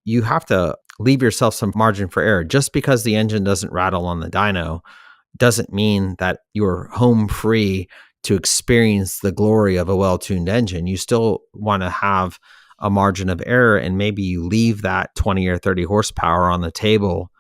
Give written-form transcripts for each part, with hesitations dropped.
you have to leave yourself some margin for error. Just because the engine doesn't rattle on the dyno doesn't mean that you're home free to experience the glory of a well-tuned engine. You still want to have a margin of error, and maybe you leave that 20 or 30 horsepower on the table.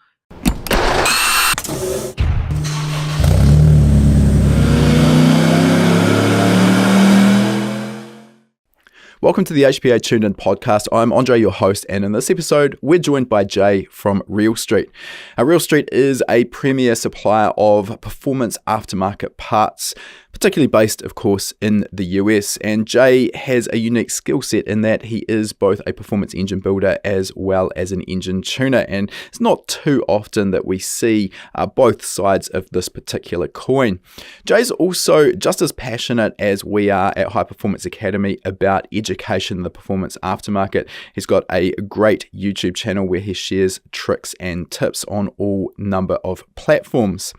Welcome to the HPA Tuned In podcast. I'm Andre, your host, and in this episode, we're joined by Jay from Real Street. Real Street is a premier supplier of performance aftermarket parts, particularly based, of course, in the US. And Jay has a unique skill set in that he is both a performance engine builder as well as an engine tuner. And it's not too often that we see both sides of this particular coin. Jay's also just as passionate as we are at High Performance Academy about education in the performance aftermarket. He's got a great YouTube channel where he shares tricks and tips on all number of platforms.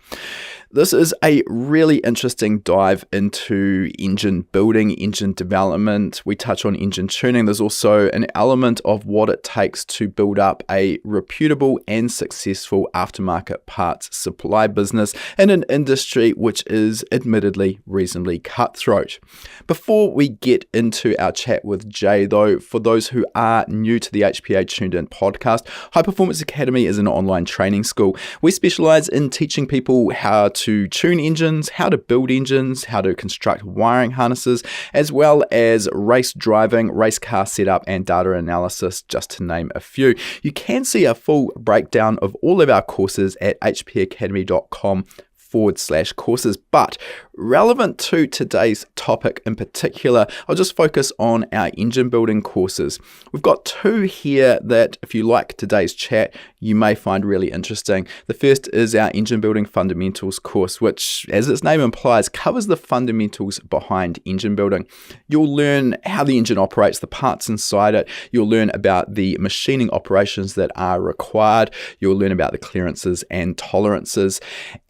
This is a really interesting dive into engine building, engine development. We touch on engine tuning. There's also an element of what it takes to build up a reputable and successful aftermarket parts supply business in an industry which is admittedly reasonably cutthroat. Before we get into our chat with Jay, though, for those who are new to the HPA Tuned In podcast, High Performance Academy is an online training school. We specialize in teaching people how to tune engines, how to build engines, how to construct wiring harnesses, as well as race driving, race car setup, and data analysis, just to name a few. You can see a full breakdown of all of our courses at hpacademy.com/courses, but relevant to today's topic in particular, I'll just focus on our engine building courses. We've got two here that, if you like today's chat, you may find really interesting. The first is our Engine Building Fundamentals course, which, as its name implies, covers the fundamentals behind engine building. You'll learn how the engine operates, the parts inside it. You'll learn about the machining operations that are required. You'll learn about the clearances and tolerances,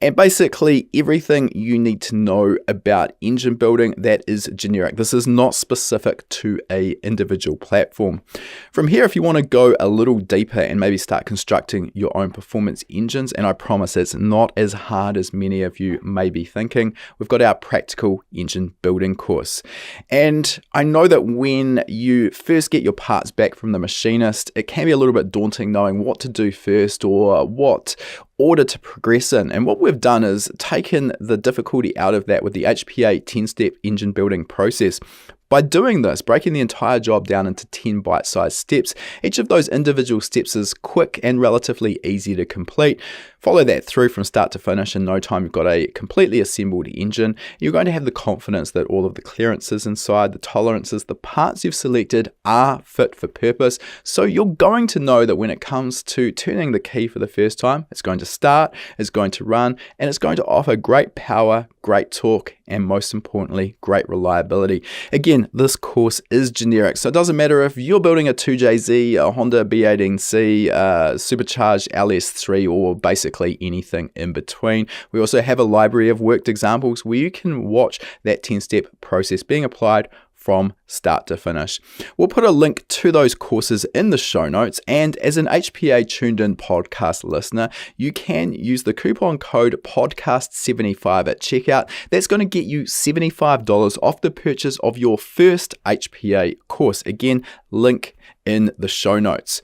and basically everything you need to know about engine building that is generic. This is not specific to a individual platform. From here, if you want to go a little deeper and maybe start constructing your own performance engines, and I promise it's not as hard as many of you may be thinking, we've got our practical engine building course. And I know that when you first get your parts back from the machinist, it can be a little bit daunting knowing what to do first or what order to progress in. And what we've done is taken the difficulty out of that with the HPA 10-step engine building process. By doing this, breaking the entire job down into 10 bite-sized steps, each of those individual steps is quick and relatively easy to complete. Follow that through from start to finish. In no time, you've got a completely assembled engine. You're going to have the confidence that all of the clearances inside, the tolerances, the parts you've selected are fit for purpose. So you're going to know that when it comes to turning the key for the first time, it's going to start, it's going to run, and it's going to offer great power, great torque, and most importantly, great reliability. Again, this course is generic, so it doesn't matter if you're building a 2JZ, a Honda B18C, supercharged LS3, or basically anything in between. We also have a library of worked examples where you can watch that 10-step process being applied from start to finish. We'll put a link to those courses in the show notes, and as an HPA Tuned In podcast listener, you can use the coupon code podcast75 at checkout. That's going to get you $75 off the purchase of your first HPA course. Again, link in the show notes.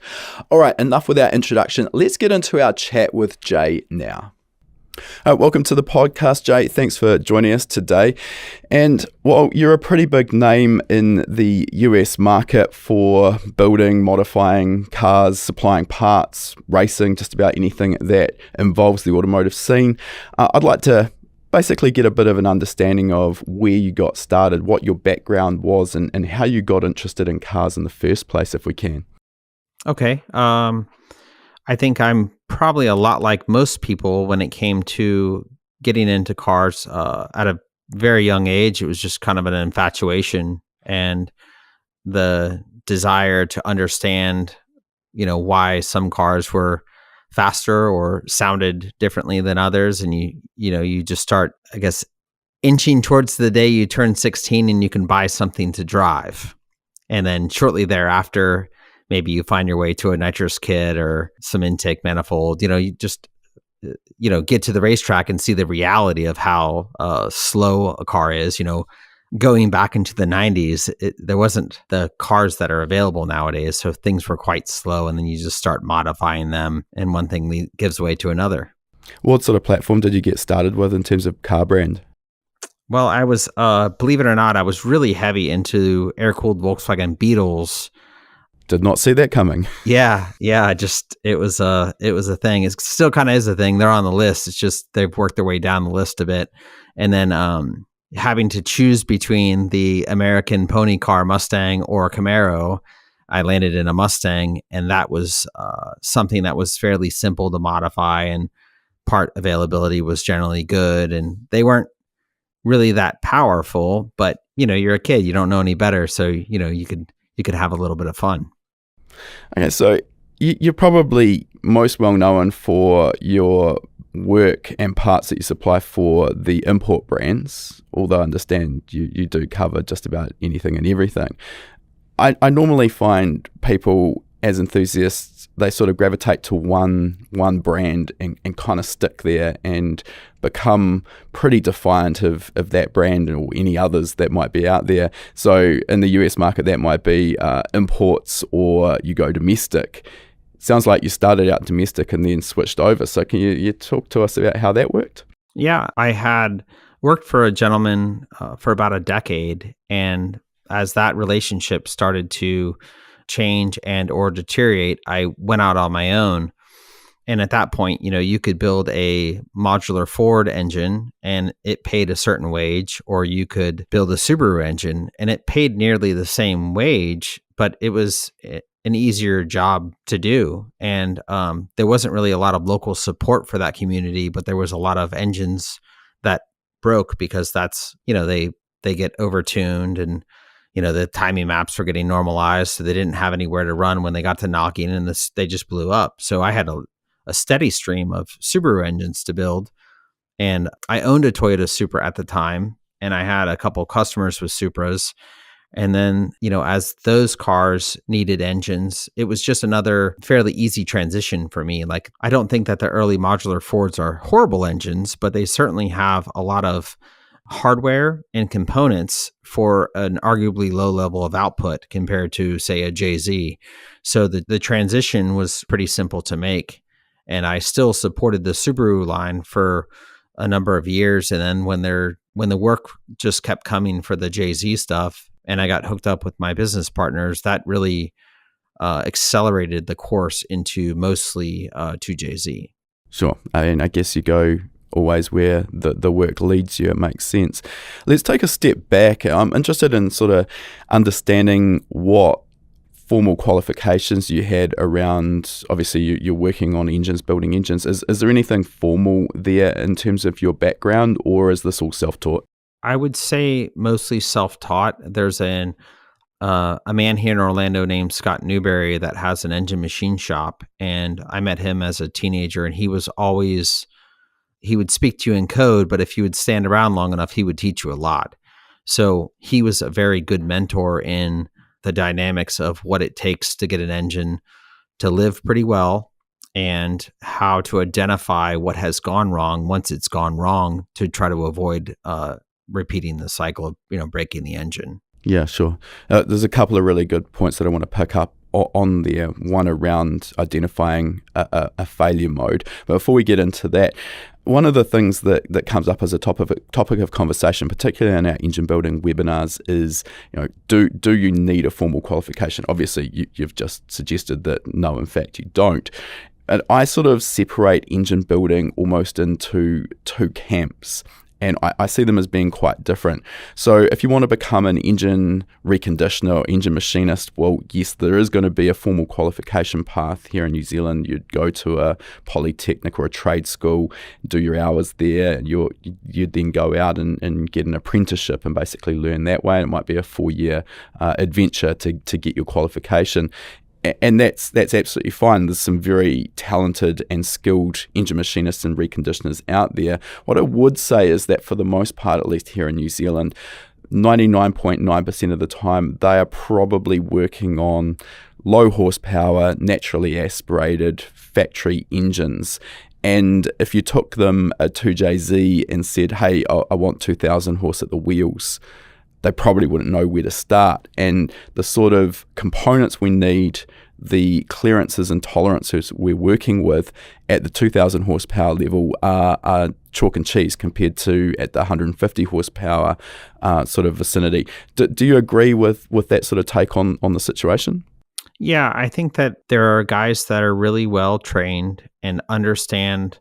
All right, enough with our introduction. Let's get into our chat with Jay now. Welcome to the podcast, Jay. Thanks for joining us today. And well, you're a pretty big name in the US market for building, modifying cars, supplying parts, racing, just about anything that involves the automotive scene. I'd like to basically get a bit of an understanding of where you got started, what your background was, and how you got interested in cars in the first place, if we can. Okay. I think I'm probably a lot like most people when it came to getting into cars at a very young age. It was just kind of an infatuation and the desire to understand, why some cars were faster or sounded differently than others. And you just start, I guess, inching towards the day you turn 16 and you can buy something to drive. And then shortly thereafter, maybe you find your way to a nitrous kit or some intake manifold. You just get to the racetrack and see the reality of how slow a car is. Going back into the 90s, there wasn't the cars that are available nowadays, so things were quite slow, and then you just start modifying them, and one thing gives way to another. What sort of platform did you get started with in terms of car brand? Well, I was, believe it or not, I was really heavy into air-cooled Volkswagen Beetles. Did not see that coming. Yeah. It was a thing. It still kind of is a thing. They're on the list. It's just they've worked their way down the list a bit, and then having to choose between the American pony car Mustang or Camaro, I landed in a Mustang, and that was something that was fairly simple to modify, and part availability was generally good, and they weren't really that powerful, but you're a kid, you don't know any better, so you could have a little bit of fun. Okay, so you're probably most well known for your work and parts that you supply for the import brands, although I understand you do cover just about anything and everything. I normally find people as enthusiasts, they sort of gravitate to one brand and kind of stick there and become pretty defiant of that brand or any others that might be out there. So in the US market, that might be imports, or you go domestic. Sounds like you started out domestic and then switched over. So can you talk to us about how that worked? Yeah, I had worked for a gentleman for about a decade, and as that relationship started to change and or deteriorate, I went out on my own. And at that point, you could build a modular Ford engine and it paid a certain wage, or you could build a Subaru engine and it paid nearly the same wage, but it was an easier job to do. And there wasn't really a lot of local support for that community, but there was a lot of engines that broke because that's, they get overtuned, and the timing maps were getting normalized, so they didn't have anywhere to run when they got to knocking, and they just blew up. So I had a steady stream of Subaru engines to build, and I owned a Toyota Supra at the time, and I had a couple customers with Supras. And then, as those cars needed engines, it was just another fairly easy transition for me. Like, I don't think that the early modular Fords are horrible engines, but they certainly have a lot of hardware and components for an arguably low level of output compared to, say, a JZ. So the transition was pretty simple to make. And I still supported the Subaru line for a number of years. And then when the work just kept coming for the JZ stuff, and I got hooked up with my business partners, that really accelerated the course into mostly to JZ. Sure. And I guess you go always where the work leads you. It makes sense. Let's take a step back. I'm interested in sort of understanding what formal qualifications you had around, obviously you're working on engines, building engines. Is there anything formal there in terms of your background, or is this all self-taught? I would say mostly self-taught. There's a man here in Orlando named Scott Newberry that has an engine machine shop, and I met him as a teenager, and he would speak to you in code, but if you would stand around long enough, he would teach you a lot. So he was a very good mentor in the dynamics of what it takes to get an engine to live pretty well, and how to identify what has gone wrong once it's gone wrong, to try to avoid repeating the cycle of breaking the engine. Yeah, sure. There's a couple of really good points that I want to pick up on there. One around identifying a failure mode. But before we get into that, one of the things that comes up as a topic of conversation, particularly in our engine building webinars, is do you need a formal qualification? Obviously, you've just suggested that no, in fact, you don't. And I sort of separate engine building almost into two camps. And I see them as being quite different. So if you want to become an engine reconditioner or engine machinist, well, yes, there is going to be a formal qualification path here in New Zealand. You'd go to a polytechnic or a trade school, do your hours there. You'd then go out and get an apprenticeship and basically learn that way. And it might be a 4-year adventure to get your qualification. And that's absolutely fine. There's some very talented and skilled engine machinists and reconditioners out there. What I would say is that for the most part, at least here in New Zealand, 99.9% of the time, they are probably working on low horsepower, naturally aspirated factory engines. And if you took them a 2JZ and said, hey, I want 2,000 horse at the wheels, they probably wouldn't know where to start. And the sort of components we need, the clearances and tolerances we're working with at the 2,000 horsepower level are chalk and cheese compared to at the 150 horsepower sort of vicinity. Do you agree with that sort of take on the situation? Yeah, I think that there are guys that are really well trained and understand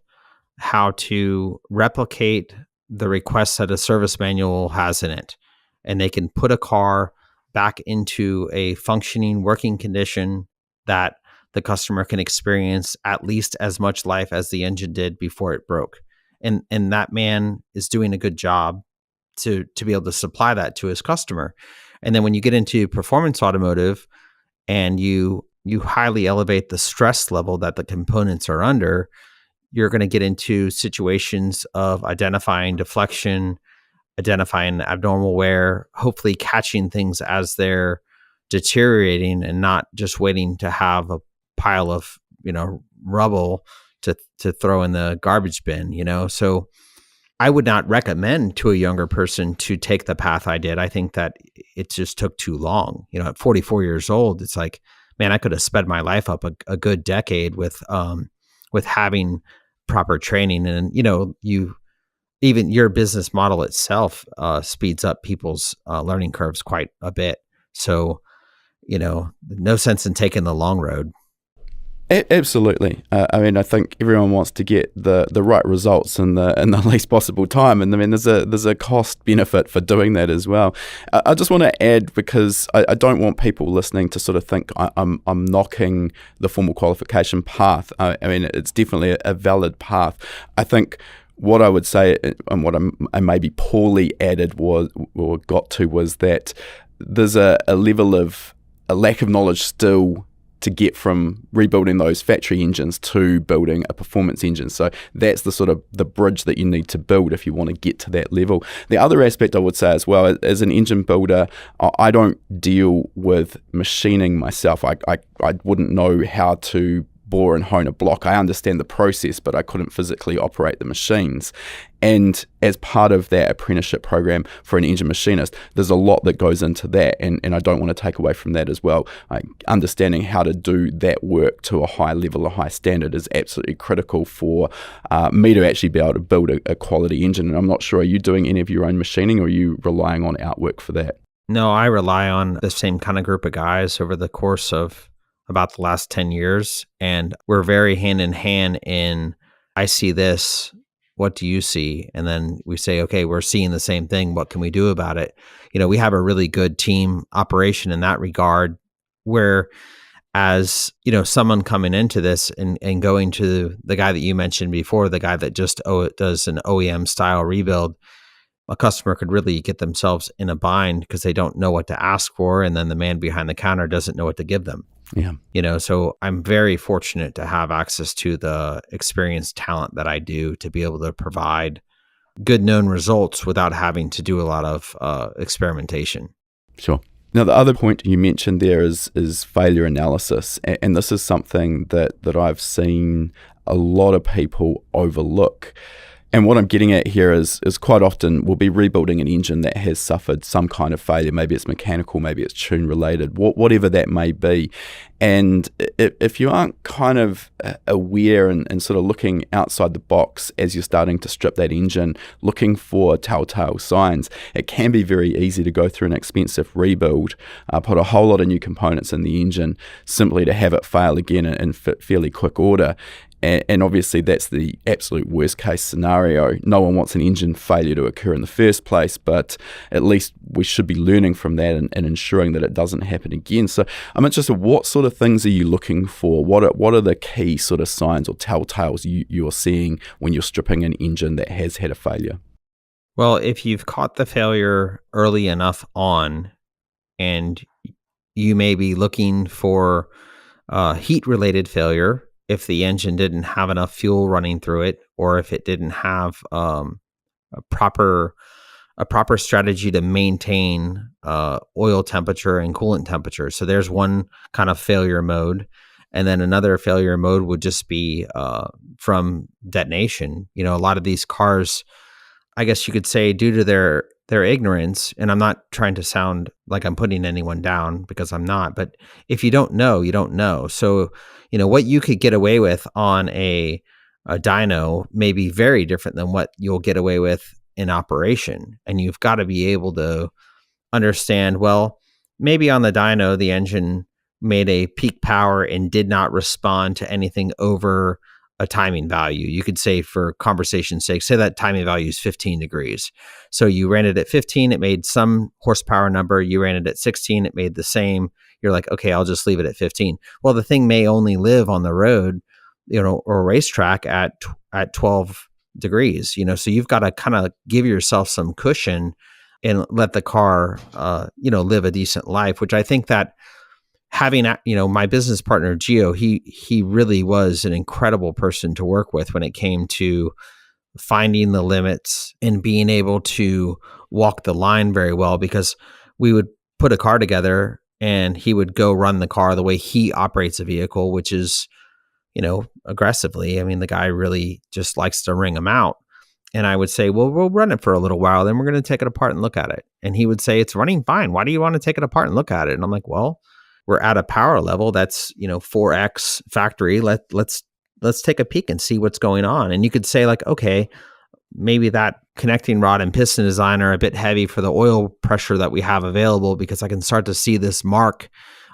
how to replicate the requests that a service manual has in it. And they can put a car back into a functioning working condition that the customer can experience at least as much life as the engine did before it broke. And that man is doing a good job to be able to supply that to his customer. And then when you get into performance automotive and you highly elevate the stress level that the components are under, you're going to get into situations of identifying deflection, identifying abnormal wear, hopefully catching things as they're deteriorating and not just waiting to have a pile of, rubble to throw in the garbage bin, So I would not recommend to a younger person to take the path I did. I think that it just took too long. At 44 years old, it's like, man, I could have sped my life up a good decade with having proper training. And, even your business model itself speeds up people's learning curves quite a bit. So, no sense in taking the long road. Absolutely. I think everyone wants to get the right results in the least possible time, and there's a cost benefit for doing that as well. I just want to add, because I don't want people listening to sort of think I'm knocking the formal qualification path. It's definitely a valid path. I think what I would say, and what I maybe poorly added was that there's a level of a lack of knowledge still to get from rebuilding those factory engines to building a performance engine. So that's the sort of the bridge that you need to build if you want to get to that level. The other aspect I would say as well, as an engine builder, I don't deal with machining myself. I wouldn't know how to bore and hone a block. I understand the process, but I couldn't physically operate the machines. And as part of that apprenticeship program for an engine machinist, there's a lot that goes into that, and I don't want to take away from that as well. Understanding how to do that work to a high level, a high standard, is absolutely critical for me to actually be able to build a quality engine. And I'm not sure, are you doing any of your own machining, or are you relying on outwork for that? No, I rely on the same kind of group of guys over the course of about the last 10 years. And we're very hand in hand in, I see this, what do you see? And then we say, okay, we're seeing the same thing. What can we do about it? We have a really good team operation in that regard, where as, someone coming into this and going to the guy that you mentioned before, the guy that just does an OEM style rebuild, a customer could really get themselves in a bind because they don't know what to ask for. And then the man behind the counter doesn't know what to give them. Yeah. So I'm very fortunate to have access to the experienced talent that I do to be able to provide good known results without having to do a lot of experimentation. Sure. Now, the other point you mentioned there is failure analysis. And this is something that I've seen a lot of people overlook. And what I'm getting at here is quite often we'll be rebuilding an engine that has suffered some kind of failure. Maybe it's mechanical, maybe it's tune related, whatever that may be. And if you aren't kind of aware and sort of looking outside the box as you're starting to strip that engine, looking for telltale signs, it can be very easy to go through an expensive rebuild, put a whole lot of new components in the engine simply to have it fail again in fairly quick order. And obviously that's the absolute worst case scenario. No one wants an engine failure to occur in the first place, but at least we should be learning from that and ensuring that it doesn't happen again. So I'm interested, what sort of things are you looking for? What are the key sort of signs or telltales you're seeing when you're stripping an engine that has had a failure? Well, if you've caught the failure early enough on, and you may be looking for heat-related failure, if the engine didn't have enough fuel running through it, or if it didn't have a proper a proper strategy to maintain oil temperature and coolant temperature. So there's one kind of failure mode. And then another failure mode would just be from detonation. A lot of these cars, I guess you could say, due to their ignorance, and I'm not trying to sound like I'm putting anyone down because I'm not, but if you don't know, you don't know. So, what you could get away with on a dyno may be very different than what you'll get away with in operation. And you've got to be able to understand, well, maybe on the dyno, the engine made a peak power and did not respond to anything over a timing value. You could say, for conversation's sake, say that timing value is 15 degrees. So you ran it at 15, it made some horsepower number. You ran it at 16, it made the same. You're like, okay, I'll just leave it at 15. Well, the thing may only live on the road, or a racetrack at 12 degrees, so you've got to kind of give yourself some cushion and let the car, live a decent life, which I think that having, my business partner, Gio, he really was an incredible person to work with when it came to finding the limits and being able to walk the line very well, because we would put a car together and he would go run the car the way he operates a vehicle, which is, aggressively. I mean, the guy really just likes to wring them out. And I would say, well, we'll run it for a little while, then we're going to take it apart and look at it. And he would say, it's running fine. Why do you want to take it apart and look at it? And I'm like, well, we're at a power level that's, 4x factory. Let's take a peek and see what's going on. And you could say, like, okay, maybe that connecting rod and piston design are a bit heavy for the oil pressure that we have available, because I can start to see this mark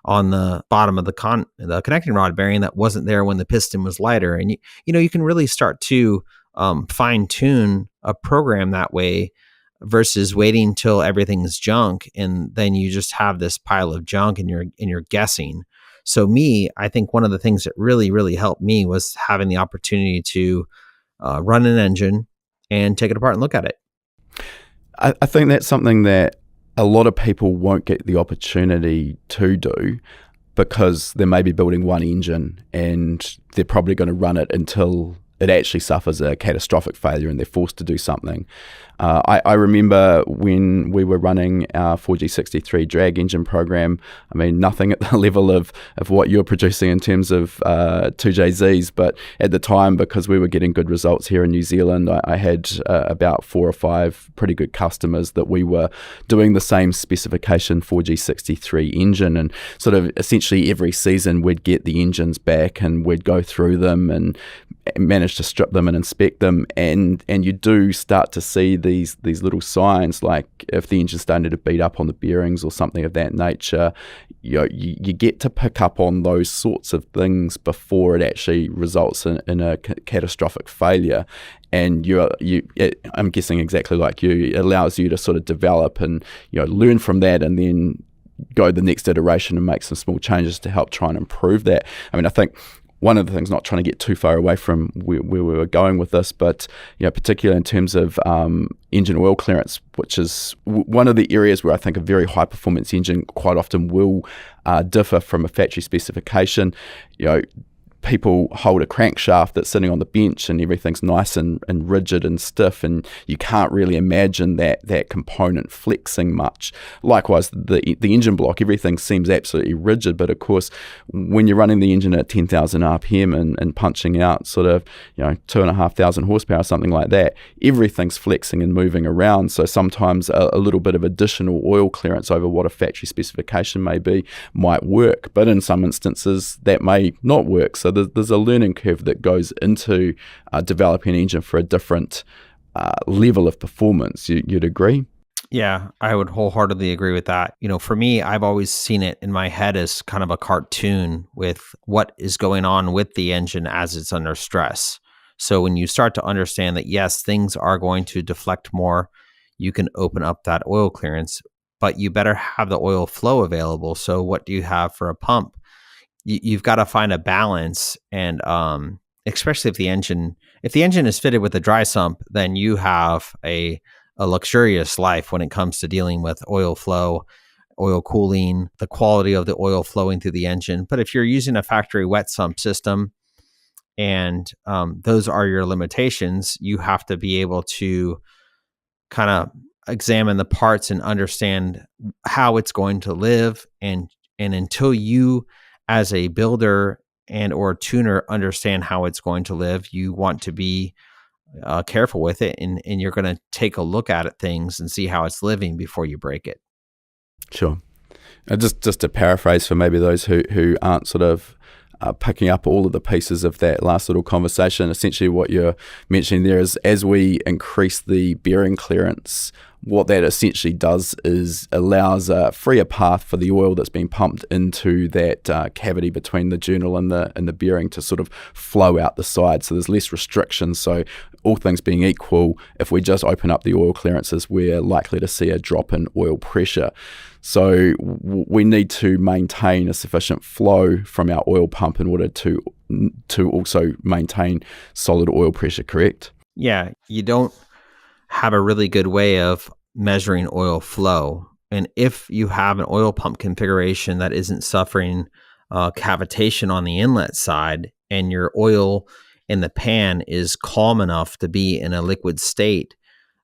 on the bottom of the connecting rod bearing that wasn't there when the piston was lighter. And you can really start to fine tune a program that way, versus waiting till everything's junk and then you just have this pile of junk and you're guessing. So I think one of the things that really, really helped me was having the opportunity to run an engine and take it apart and look at it. I think that's something that a lot of people won't get the opportunity to do, because they may be building one engine and they're probably going to run it until it actually suffers a catastrophic failure and they're forced to do something. I remember when we were running our 4G63 drag engine program, I mean, nothing at the level of what you're producing in terms of 2JZs, but at the time, because we were getting good results here in New Zealand, I had about 4 or 5 pretty good customers that we were doing the same specification 4G63 engine, and sort of essentially every season we'd get the engines back and we'd go through them and manage to strip them and inspect them, and you do start to see these little signs, like if the engine's starting to beat up on the bearings or something of that nature. You get to pick up on those sorts of things before it actually results in a catastrophic failure. And I'm guessing exactly like you, it allows you to sort of develop and learn from that, and then go the next iteration and make some small changes to help try and improve that. I mean, I think one of the things, not trying to get too far away from where we were going with this, but particularly in terms of engine oil clearance, which is one of the areas where I think a very high performance engine quite often will differ from a factory specification. People hold a crankshaft that's sitting on the bench and everything's nice and rigid and stiff, and you can't really imagine that component flexing much. Likewise, the engine block, everything seems absolutely rigid, but of course, when you're running the engine at 10,000 RPM and punching out sort of 2,500 horsepower, something like that, everything's flexing and moving around. So sometimes a little bit of additional oil clearance over what a factory specification may be might work, but in some instances that may not work. So there's a learning curve that goes into developing an engine for a different level of performance. You'd agree? Yeah, I would wholeheartedly agree with that. For me, I've always seen it in my head as kind of a cartoon with what is going on with the engine as it's under stress. So when you start to understand that, yes, things are going to deflect more, you can open up that oil clearance, but you better have the oil flow available. So what do you have for a pump? You've got to find a balance, and especially if the engine is fitted with a dry sump, then you have a luxurious life when it comes to dealing with oil flow, oil cooling, the quality of the oil flowing through the engine. But if you're using a factory wet sump system and those are your limitations, you have to be able to kind of examine the parts and understand how it's going to live. And until you, as a builder and or tuner, understand how it's going to live, you want to be careful with it, and you're going to take a look at things and see how it's living before you break it. Sure. Just to paraphrase for maybe those who aren't sort of picking up all of the pieces of that last little conversation, essentially what you're mentioning there is, as we increase the bearing clearance, what that essentially does is allows a freer path for the oil that's being pumped into that cavity between the journal and the bearing to sort of flow out the side. So there's less restrictions. So all things being equal, if we just open up the oil clearances, we're likely to see a drop in oil pressure. So we need to maintain a sufficient flow from our oil pump in order to also maintain solid oil pressure, correct? Yeah, you don't have a really good way of measuring oil flow. And if you have an oil pump configuration that isn't suffering cavitation on the inlet side, and your oil in the pan is calm enough to be in a liquid state,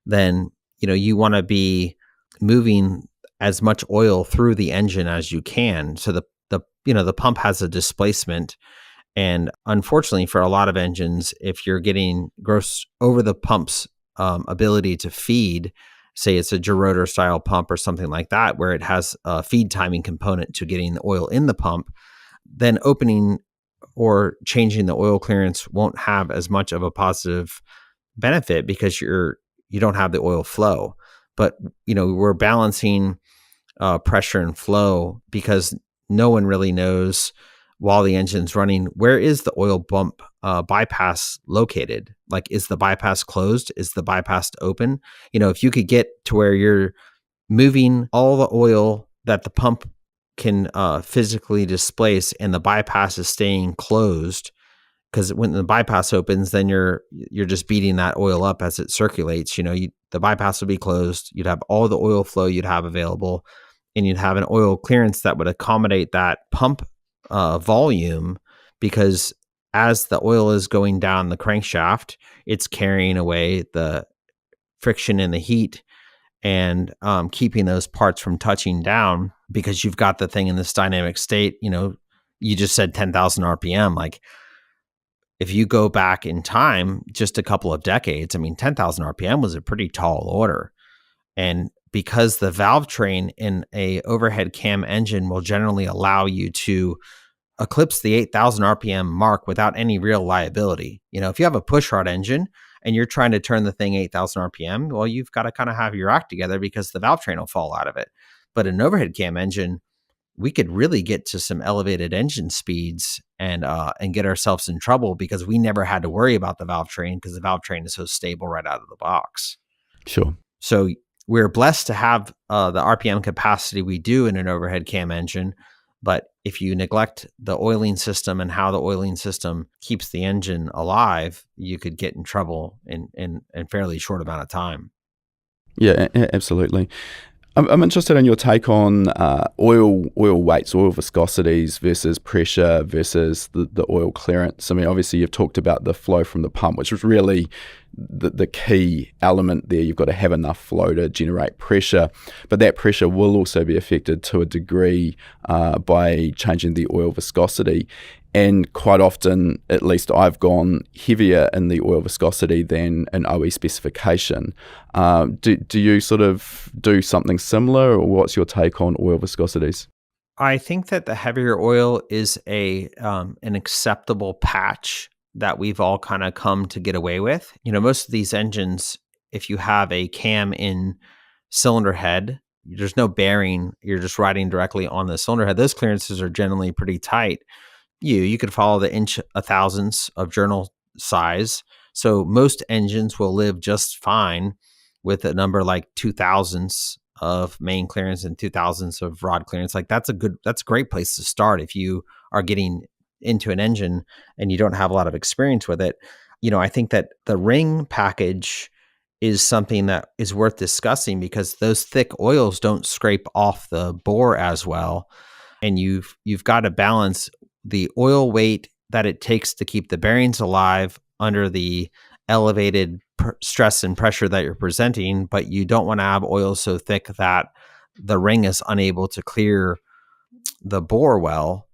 then you want to be moving as much oil through the engine as you can. So the pump has a displacement. And unfortunately, for a lot of engines, if you're getting gross over the pump's ability to feed, say it's a gerotor style pump or something like that, where it has a feed timing component to getting the oil in the pump, then opening or changing the oil clearance won't have as much of a positive benefit because you don't have the oil flow. But we're balancing pressure and flow because no one really knows, while the engine's running, where is the oil bump bypass located? Like, is the bypass closed? Is the bypass open? If you could get to where you're moving all the oil that the pump can physically displace, and the bypass is staying closed, because when the bypass opens, then you're just beating that oil up as it circulates. The bypass would be closed. You'd have all the oil flow you'd have available, and you'd have an oil clearance that would accommodate that pump volume, because as the oil is going down the crankshaft, it's carrying away the friction and the heat, and keeping those parts from touching down, because you've got the thing in this dynamic state. You just said 10,000 RPM. Like, if you go back in time just a couple of decades, 10,000 RPM was a pretty tall order. And because the valve train in a overhead cam engine will generally allow you to eclipse the 8,000 RPM mark without any real liability. If you have a pushrod engine and you're trying to turn the thing 8,000 RPM, well, you've got to kind of have your act together, because the valve train will fall out of it. But an overhead cam engine, we could really get to some elevated engine speeds and get ourselves in trouble, because we never had to worry about the valve train, because the valve train is so stable right out of the box. Sure. So we're blessed to have the RPM capacity we do in an overhead cam engine. But if you neglect the oiling system and how the oiling system keeps the engine alive, you could get in trouble in a fairly short amount of time. Yeah, absolutely. I'm interested in your take on oil weights, oil viscosities versus pressure versus the oil clearance. Obviously you've talked about the flow from the pump, which was really the key element there. You've got to have enough flow to generate pressure, but that pressure will also be affected to a degree by changing the oil viscosity. And quite often, at least I've gone heavier in the oil viscosity than an OE specification. Do you sort of do something similar, or what's your take on oil viscosities? I think that the heavier oil is an acceptable patch that we've all kind of come to get away with. Most of these engines, if you have a cam in cylinder head, there's no bearing. You're just riding directly on the cylinder head. Those clearances are generally pretty tight. You could follow the inch a thousandths of journal size. So most engines will live just fine with a number like 2,000ths of main clearance and 2,000ths of rod clearance. Like, that's a great place to start if you are getting into an engine and you don't have a lot of experience with it. I think that the ring package is something that is worth discussing, because those thick oils don't scrape off the bore as well. And you've got to balance the oil weight that it takes to keep the bearings alive under the elevated stress and pressure that you're presenting, but you don't want to have oil so thick that the ring is unable to clear the bore well,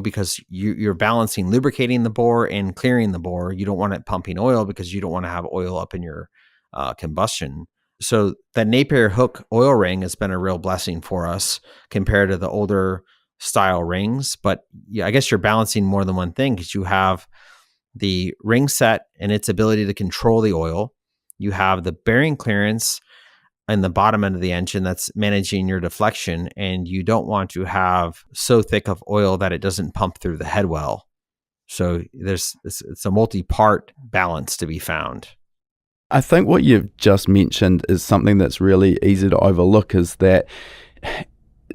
because you're balancing lubricating the bore and clearing the bore. You don't want it pumping oil because you don't want to have oil up in your combustion. So that Napier hook oil ring has been a real blessing for us compared to the older style rings. But yeah, I guess you're balancing more than one thing, because you have the ring set and its ability to control the oil. You have the bearing clearance in the bottom end of the engine that's managing your deflection, and you don't want to have so thick of oil that it doesn't pump through the head well. So it's a multi-part balance to be found. I think what you've just mentioned is something that's really easy to overlook, is that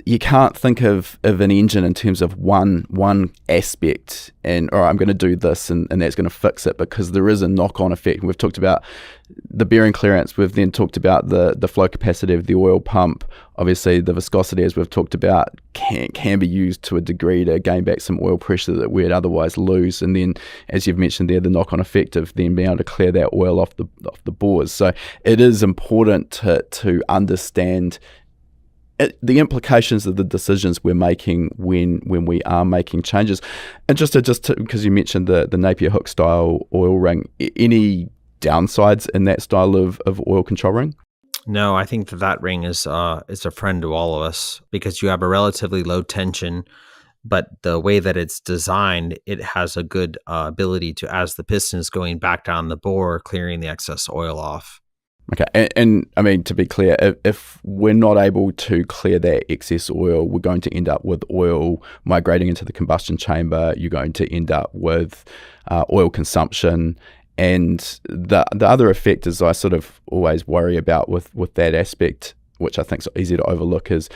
you can't think of an engine in terms of one aspect and, all right, I'm going to do this and that's going to fix it, because there is a knock-on effect. We've talked about the bearing clearance. We've then talked about the flow capacity of the oil pump. Obviously, the viscosity, as we've talked about, can be used to a degree to gain back some oil pressure that we'd otherwise lose. And then, as you've mentioned there, the knock-on effect of then being able to clear that oil off the bores. So it is important to understand the implications of the decisions we're making when we are making changes. And just because you mentioned the Napier hook style oil ring, any downsides in that style of oil control ring? No, I think that ring is a friend to all of us, because you have a relatively low tension, but the way that it's designed, it has a good ability to, as the piston is going back down the bore, clearing the excess oil off. Okay, and I mean, to be clear, if we're not able to clear that excess oil, we're going to end up with oil migrating into the combustion chamber. You're going to end up with oil consumption. And the other effect is, I sort of always worry about with that aspect, which I think is easy to overlook, is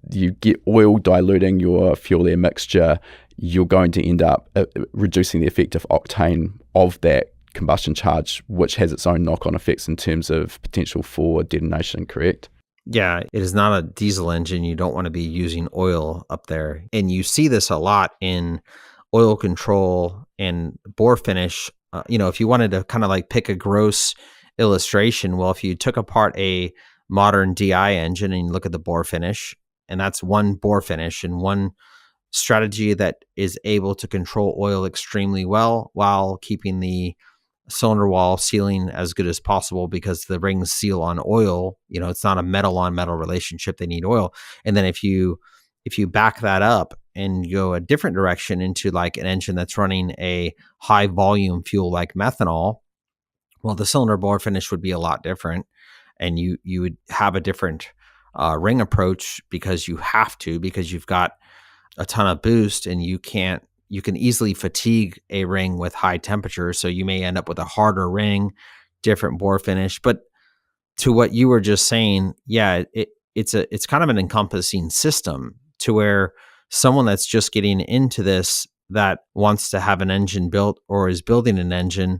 you get oil diluting your fuel air mixture. You're going to end up reducing the effective octane of that combustion charge, which has its own knock-on effects in terms of potential for detonation, correct? Yeah, it is not a diesel engine. You don't want to be using oil up there. And you see this a lot in oil control and bore finish. If you wanted to kind of like pick a gross illustration, well, if you took apart a modern DI engine and you look at the bore finish, and that's one bore finish and one strategy that is able to control oil extremely well while keeping the cylinder wall sealing as good as possible, because the rings seal on oil. It's not a metal on metal relationship. They need oil. And then if you back that up and go a different direction into like an engine that's running a high volume fuel like methanol, well, the cylinder bore finish would be a lot different, and you would have a different ring approach, because you've got a ton of boost, and you can easily fatigue a ring with high temperature. So you may end up with a harder ring, different bore finish. But to what you were just saying, yeah, it's kind of an encompassing system, to where someone that's just getting into this, that wants to have an engine built or is building an engine,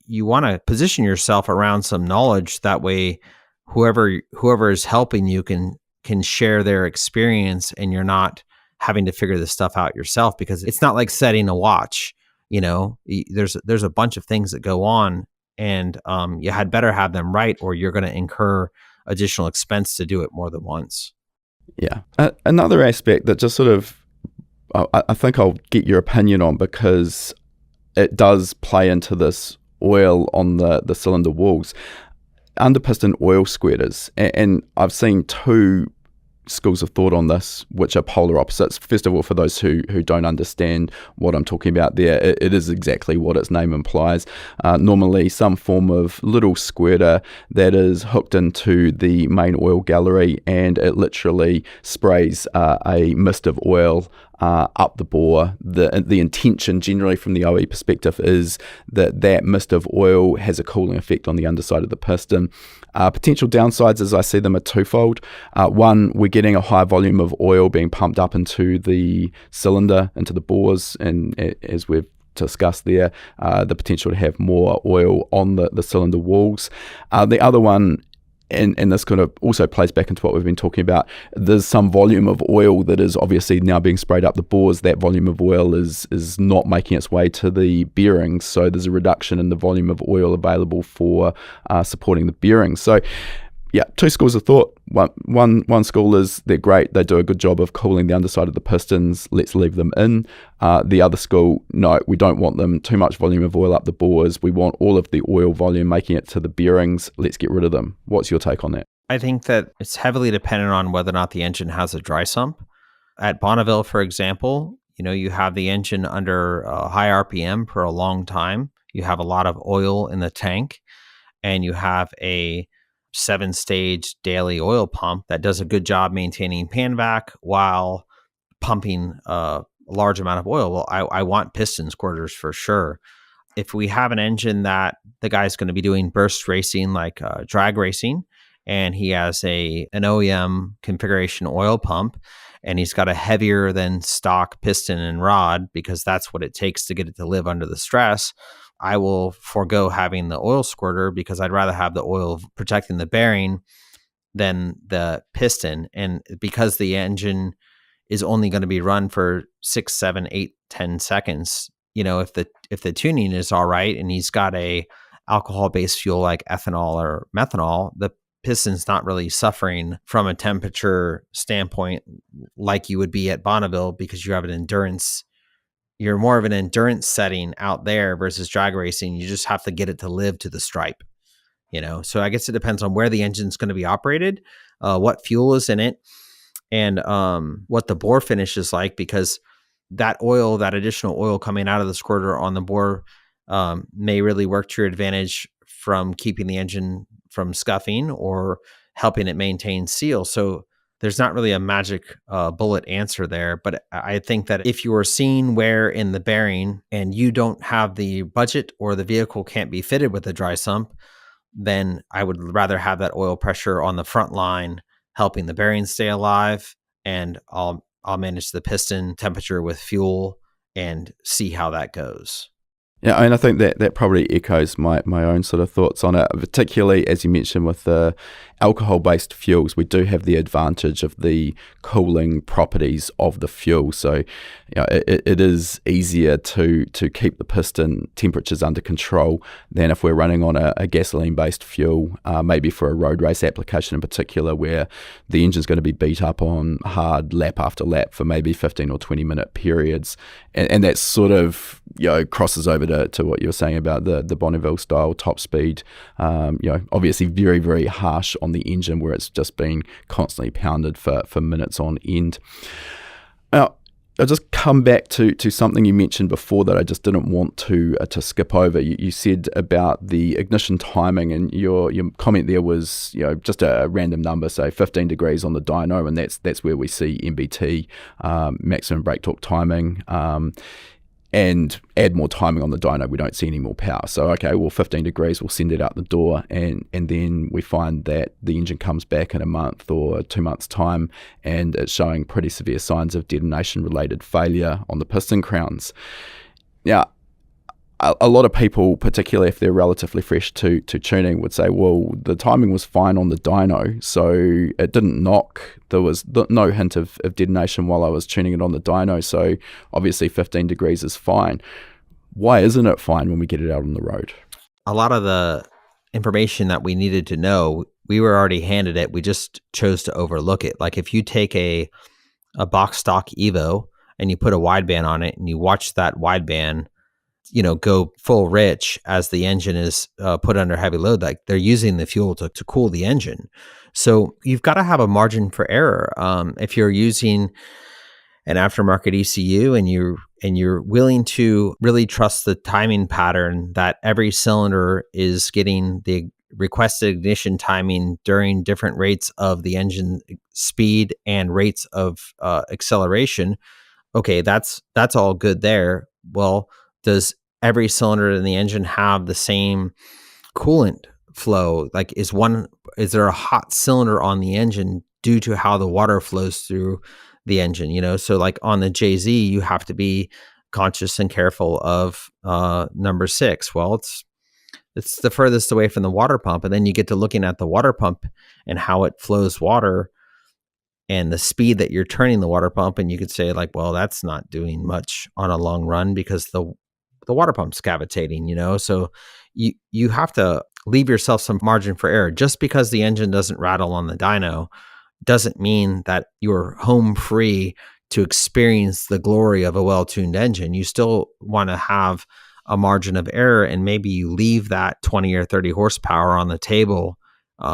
you want to position yourself around some knowledge. That way, whoever is helping you can share their experience, and you're not having to figure this stuff out yourself, because it's not like setting a watch. There's a bunch of things that go on, and you had better have them right, or you're going to incur additional expense to do it more than once. Yeah. Another aspect that just sort of, I think I'll get your opinion on, because it does play into this oil on the cylinder walls, under piston oil squirters. And I've seen two schools of thought on this, which are polar opposites. First of all, for those who don't understand what I'm talking about there, it is exactly what its name implies. Normally some form of little squirter that is hooked into the main oil gallery, and it literally sprays a mist of oil up the bore. The intention generally from the OE perspective is that mist of oil has a cooling effect on the underside of the piston. Potential downsides, as I see them, are twofold. One, we're getting a high volume of oil being pumped up into the cylinder, into the bores, and as we've discussed there, the potential to have more oil on the cylinder walls. The other one and this kind of also plays back into what we've been talking about. There's some volume of oil that is obviously now being sprayed up the bores. That volume of oil is not making its way to the bearings, so there's a reduction in the volume of oil available for supporting the bearings. So yeah, two schools of thought. One school is they're great. They do a good job of cooling the underside of the pistons. Let's leave them in. The other school, no, we don't want them. Too much volume of oil up the bores. We want all of the oil volume making it to the bearings. Let's get rid of them. What's your take on that? I think that it's heavily dependent on whether or not the engine has a dry sump. At Bonneville, for example, you have the engine under high RPM for a long time. You have a lot of oil in the tank, and you have a 7-stage daily oil pump that does a good job maintaining pan vac while pumping a large amount of oil. Well, I want piston squirters for sure. If we have an engine that the guy's going to be doing burst racing, like drag racing, and he has an OEM configuration oil pump, and he's got a heavier than stock piston and rod because that's what it takes to get it to live under the stress, I will forego having the oil squirter because I'd rather have the oil protecting the bearing than the piston. And because the engine is only going to be run for 6, 7, 8, 10 seconds, if the tuning is all right and he's got a alcohol-based fuel like ethanol or methanol, the piston's not really suffering from a temperature standpoint like you would be at Bonneville because you have an endurance. You're more of an endurance setting out there versus drag racing. You just have to get it to live to the stripe, So I guess it depends on where the engine's going to be operated, what fuel is in it, and what the bore finish is like, because that additional oil coming out of the squirter on the bore may really work to your advantage from keeping the engine from scuffing or helping it maintain seal. So there's not really a magic bullet answer there, but I think that if you are seeing wear in the bearing and you don't have the budget or the vehicle can't be fitted with a dry sump, then I would rather have that oil pressure on the front line helping the bearing stay alive, and I'll manage the piston temperature with fuel and see how that goes. Yeah, and I think that probably echoes my own sort of thoughts on it, particularly as you mentioned with the alcohol-based fuels. We do have the advantage of the cooling properties of the fuel, so it is easier to keep the piston temperatures under control than if we're running on a gasoline-based fuel, maybe for a road race application in particular, where the engine's going to be beat up on hard lap after lap for maybe 15 or 20-minute periods, and that sort of crosses over to what you were saying about the Bonneville style top speed. Obviously very, very harsh on the engine where it's just been constantly pounded for minutes on end. Now, I'll just come back to something you mentioned before that I just didn't want to skip over. You said about the ignition timing, and your comment there was just a random number, say 15 degrees on the dyno, and that's where we see MBT, maximum brake torque timing. And add more timing on the dyno, we don't see any more power. So, okay, well, 15 degrees, we'll send it out the door, and then we find that the engine comes back in a month or 2 months' time, and it's showing pretty severe signs of detonation-related failure on the piston crowns. Now, a lot of people, particularly if they're relatively fresh to tuning, would say, well, the timing was fine on the dyno, so it didn't knock. There was no hint of detonation while I was tuning it on the dyno, so obviously 15 degrees is fine. Why isn't it fine when we get it out on the road? A lot of the information that we needed to know, we were already handed it. We just chose to overlook it. Like if you take a box stock Evo and you put a wideband on it and you watch that wideband go full rich as the engine is put under heavy load, like they're using the fuel to cool the engine. So you've got to have a margin for error. If you're using an aftermarket ECU and you're willing to really trust the timing pattern that every cylinder is getting the requested ignition timing during different rates of the engine speed and rates of acceleration, okay, that's all good there. Well, does every cylinder in the engine have the same coolant flow? Like is there a hot cylinder on the engine due to how the water flows through the engine? So like on the JZ, you have to be conscious and careful of number 6. Well, it's It's the furthest away from the water pump. And then you get to looking at the water pump and how it flows water and the speed that you're turning the water pump. And you could say like, well, that's not doing much on a long run because the water pump's cavitating, So you have to leave yourself some margin for error. Just because the engine doesn't rattle on the dyno doesn't mean that you're home free to experience the glory of a well-tuned engine. You still want to have a margin of error, and maybe you leave that 20 or 30 horsepower on the table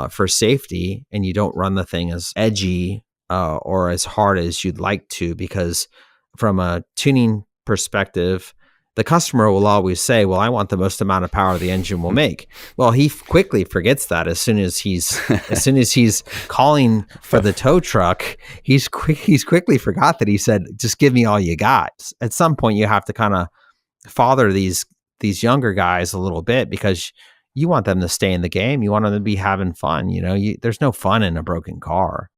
for safety, and you don't run the thing as edgy or as hard as you'd like to, because from a tuning perspective, the customer will always say, well, I want the most amount of power the engine will make. Well, he quickly forgets that as soon as he's calling for the tow truck, he's quickly forgot that he said, just give me all you got. At some point, you have to kind of father these younger guys a little bit, because you want them to stay in the game. You want them to be having fun. There's no fun in a broken car.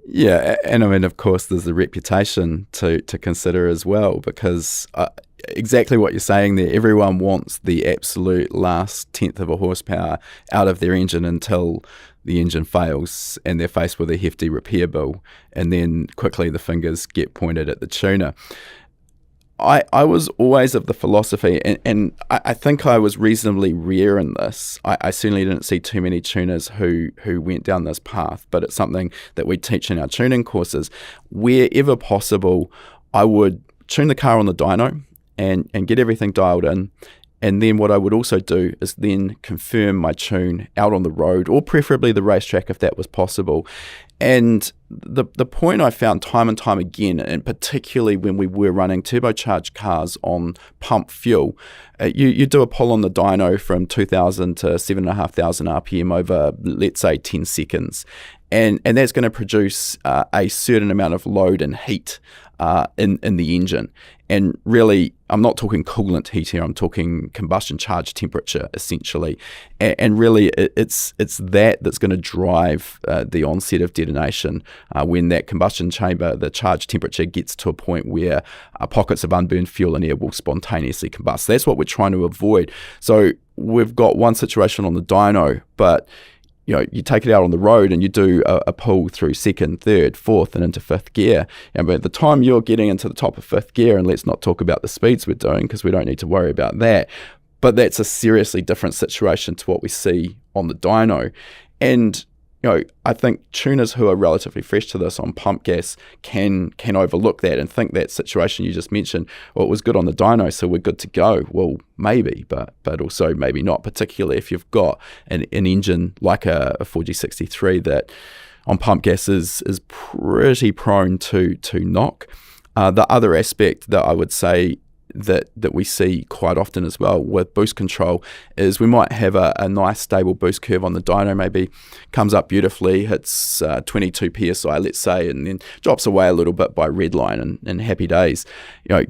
Yeah, and I mean, of course, there's the reputation to consider as well, because exactly what you're saying there, everyone wants the absolute last tenth of a horsepower out of their engine until the engine fails and they're faced with a hefty repair bill, and then quickly the fingers get pointed at the tuner. I was always of the philosophy, and I think I was reasonably rare in this. I certainly didn't see too many tuners who went down this path, but it's something that we teach in our tuning courses. Wherever possible, I would tune the car on the dyno and get everything dialed in. And then what I would also do is then confirm my tune out on the road, or preferably the racetrack if that was possible. And the point I found time and time again, and particularly when we were running turbocharged cars on pump fuel, you do a pull on the dyno from 2,000 to 7,500 RPM over, let's say, 10 seconds. And that's going to produce a certain amount of load and heat in the engine. And really, I'm not talking coolant heat here, I'm talking combustion charge temperature, essentially. And really, it's that that's going to drive the onset of detonation when that combustion chamber, the charge temperature, gets to a point where pockets of unburned fuel and air will spontaneously combust. That's what we're trying to avoid. So we've got one situation on the dyno, but you take it out on the road and you do a pull through second, third, fourth, and into fifth gear. And by the time you're getting into the top of fifth gear, and let's not talk about the speeds we're doing because we don't need to worry about that, but that's a seriously different situation to what we see on the dyno. And I think tuners who are relatively fresh to this on pump gas can overlook that and think that situation you just mentioned, well, it was good on the dyno, so we're good to go. Well, maybe, but also maybe not, particularly if you've got an engine like a 4G63 that on pump gas is pretty prone to knock. The other aspect that I would say that we see quite often as well with boost control is we might have a nice stable boost curve on the dyno, maybe comes up beautifully, hits 22 psi, let's say, and then drops away a little bit by redline and happy days.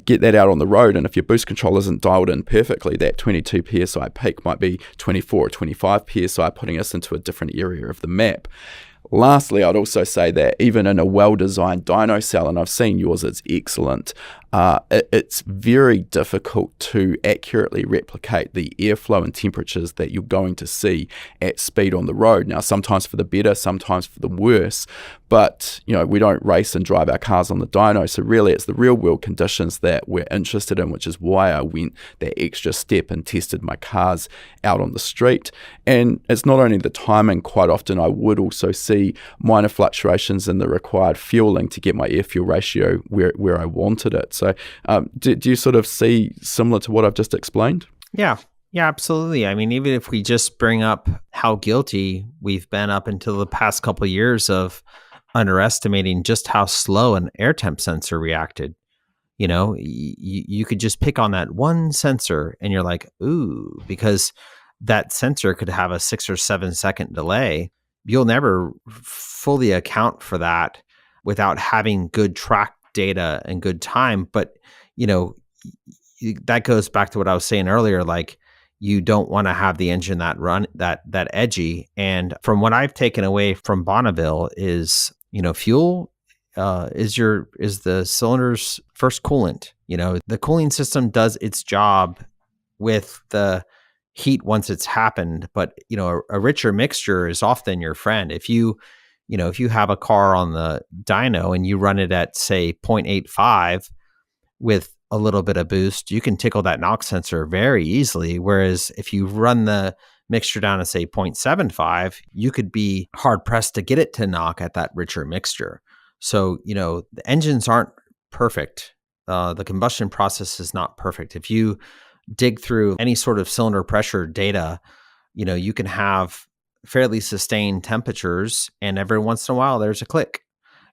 Get that out on the road, and if your boost control isn't dialed in perfectly, that 22 psi peak might be 24 or 25 psi, putting us into a different area of the map. Lastly, I'd also say that even in a well-designed dyno cell, and I've seen yours, it's excellent, it's very difficult to accurately replicate the airflow and temperatures that you're going to see at speed on the road. Now, sometimes for the better, sometimes for the worse, but we don't race and drive our cars on the dyno, so really it's the real-world conditions that we're interested in, which is why I went that extra step and tested my cars out on the street. And it's not only the timing, quite often I would also see minor fluctuations in the required fueling to get my air-fuel ratio where I wanted it. So do you sort of see similar to what I've just explained? Yeah, absolutely. I mean, even if we just bring up how guilty we've been up until the past couple of years of underestimating just how slow an air temp sensor reacted. You could just pick on that one sensor and you're like, ooh, because that sensor could have a 6 or 7 second delay. You'll never fully account for that without having good track data and good time. But, that goes back to what I was saying earlier, like you don't want to have the engine that edgy. And from what I've taken away from Bonneville is, fuel is the cylinder's first coolant. The cooling system does its job with the heat once it's happened, but a richer mixture is often your friend. If you have a car on the dyno and you run it at say 0.85 with a little bit of boost, you can tickle that knock sensor very easily. Whereas if you run the mixture down to say 0.75, you could be hard pressed to get it to knock at that richer mixture. So, the engines aren't perfect. The combustion process is not perfect. If you dig through any sort of cylinder pressure data, you can have fairly sustained temperatures, and every once in a while there's a click.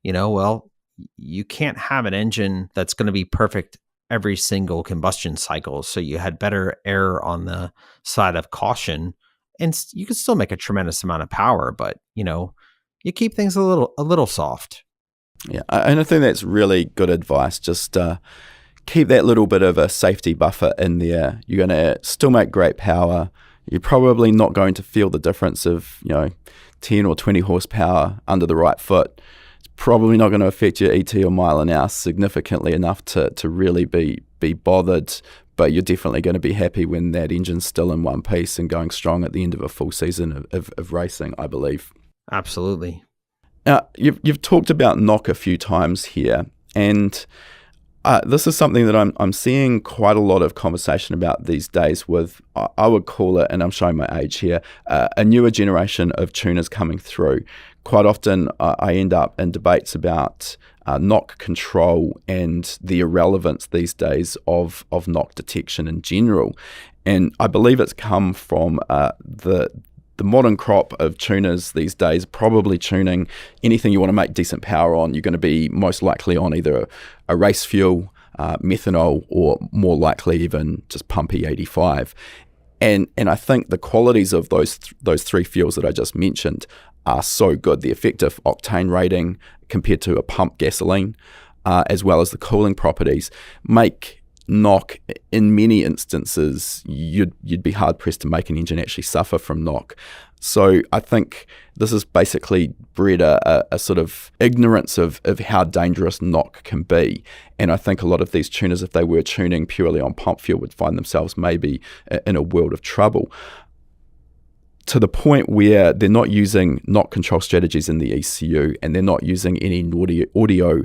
Well, you can't have an engine that's going to be perfect every single combustion cycle. So you had better err on the side of caution, and you can still make a tremendous amount of power, but you keep things a little soft. Yeah, and I think that's really good advice. Just keep that little bit of a safety buffer in there. You're going to still make great power. You're probably not going to feel the difference of 10 or 20 horsepower under the right foot. It's probably not going to affect your ET or mile an hour significantly enough to really be bothered. But you're definitely going to be happy when that engine's still in one piece and going strong at the end of a full season of racing, I believe. Absolutely. Now, you've talked about knock a few times here, and this is something that I'm seeing quite a lot of conversation about these days with, I would call it, and I'm showing my age here, a newer generation of tuners coming through. Quite often I end up in debates about knock control and the irrelevance these days of knock detection in general. And I believe it's come from the modern crop of tuners these days, probably tuning anything you want to make decent power on. You're going to be most likely on either a race fuel, methanol, or more likely even just pump E85. And I think the qualities of those three fuels that I just mentioned are so good. The effective octane rating compared to a pump gasoline, as well as the cooling properties, make knock, in many instances, you'd be hard pressed to make an engine actually suffer from knock. So I think this has basically bred a sort of ignorance of how dangerous knock can be. And I think a lot of these tuners, if they were tuning purely on pump fuel, would find themselves maybe in a world of trouble, to the point where they're not using knock control strategies in the ECU, and they're not using any audio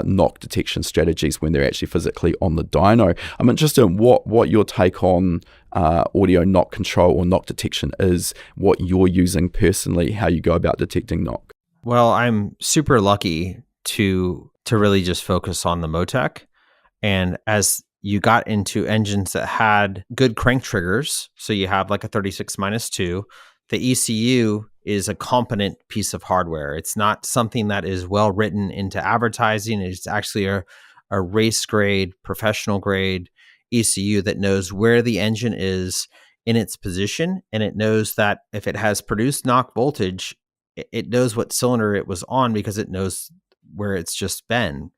knock detection strategies when they're actually physically on the dyno. I'm interested in what your take on audio knock control or knock detection is, what you're using personally, how you go about detecting knock. Well, I'm super lucky to really just focus on the Motec. And as you got into engines that had good crank triggers, so you have like a 36-2, the ECU is a competent piece of hardware. It's not something that is well written into advertising. It's actually a race grade, professional grade ECU that knows where the engine is in its position, and it knows that if it has produced knock voltage, it knows what cylinder it was on because it knows where it's just been.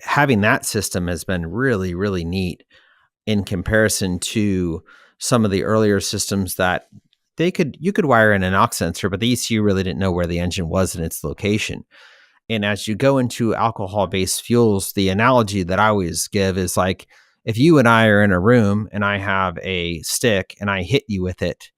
Having that system has been really, really neat in comparison to some of the earlier systems that you could wire in a knock sensor, but the ECU really didn't know where the engine was in its location. And as you go into alcohol-based fuels, the analogy that I always give is like, if you and I are in a room and I have a stick and I hit you with it,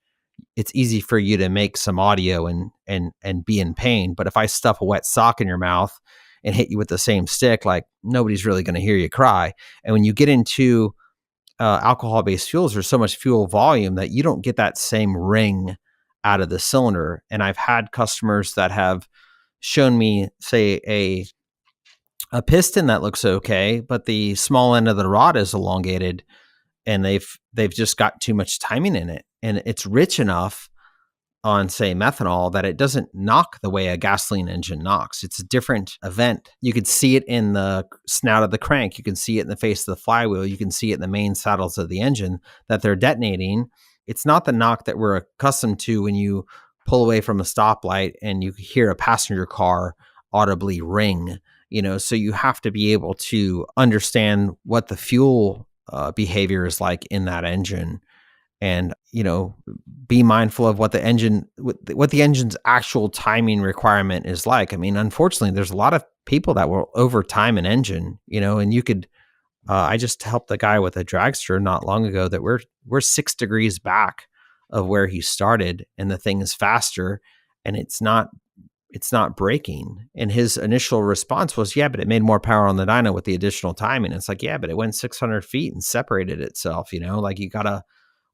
it's easy for you to make some audio and be in pain. But if I stuff a wet sock in your mouth and hit you with the same stick, like, nobody's really going to hear you cry. And when you get into alcohol-based fuels, there's so much fuel volume that you don't get that same ring out of the cylinder. And I've had customers that have shown me, say, a piston that looks okay, but the small end of the rod is elongated, and they've just got too much timing in it, and it's rich enough on, say, methanol that it doesn't knock the way a gasoline engine knocks. It's a different event. You could see it in the snout of the crank. You can see it in the face of the flywheel. You can see it in the main saddles of the engine that they're detonating. It's not the knock that we're accustomed to when you pull away from a stoplight and you hear a passenger car audibly ring. So you have to be able to understand what the fuel behavior is like in that engine, and be mindful of what the engine's actual timing requirement is like. I mean, unfortunately, there's a lot of people that will overtime an engine, and you could I just helped the guy with a dragster not long ago that we're 6 degrees back of where he started, and the thing is faster, and it's not breaking. And his initial response was, yeah, but it made more power on the dyno with the additional timing. It's like, yeah, but it went 600 feet and separated itself, like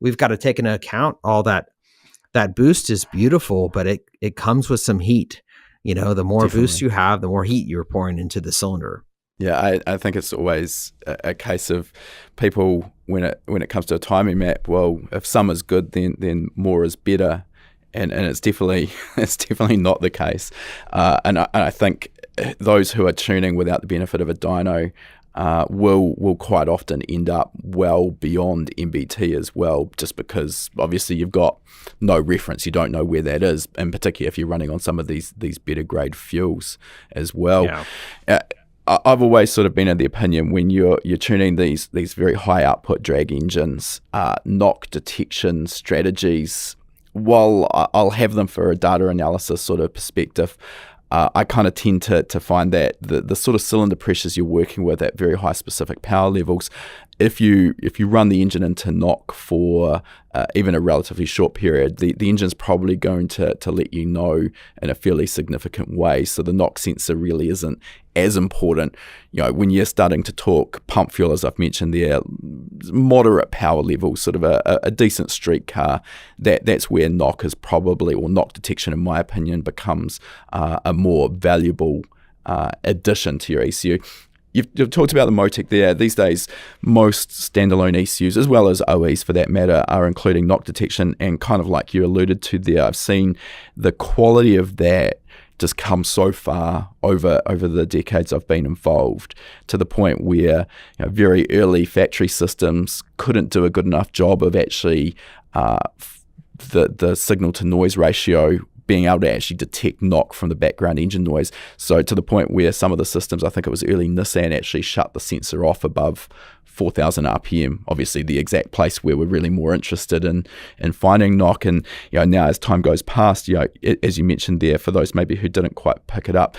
we've got to take into account all that boost is beautiful, but it comes with some heat. The more Definitely. boost you have, the more heat you're pouring into the cylinder. Yeah, I think it's always a case of people when it comes to a timing map. Well, if some is good, then more is better, and it's definitely not the case. And I think those who are tuning without the benefit of a dyno will quite often end up well beyond MBT as well, just because obviously you've got no reference, you don't know where that is, and particularly if you're running on some of these better grade fuels as well. Yeah. I've always sort of been of the opinion when you're tuning these very high output drag engines, knock detection strategies, while I'll have them for a data analysis sort of perspective, I kind of tend to find that the sort of cylinder pressures you're working with at very high specific power levels, if you run the engine into knock for even a relatively short period, the engine's probably going to let you know in a fairly significant way. So the knock sensor really isn't as important. When you're starting to talk pump fuel, as I've mentioned there, moderate power levels, sort of a decent street car, that's where knock is probably, or knock detection in my opinion, becomes a more valuable addition to your ECU. You've talked about the Motec there. These days, most standalone ECUs, as well as OEs for that matter, are including knock detection. And kind of like you alluded to there, I've seen the quality of that just come so far over the decades I've been involved, to the point where very early factory systems couldn't do a good enough job of actually the signal to noise ratio being able to actually detect knock from the background engine noise. So to the point where some of the systems, I think it was early Nissan, actually shut the sensor off above 4,000 RPM, obviously the exact place where we're really more interested in finding knock. And now as time goes past, as you mentioned there, for those maybe who didn't quite pick it up,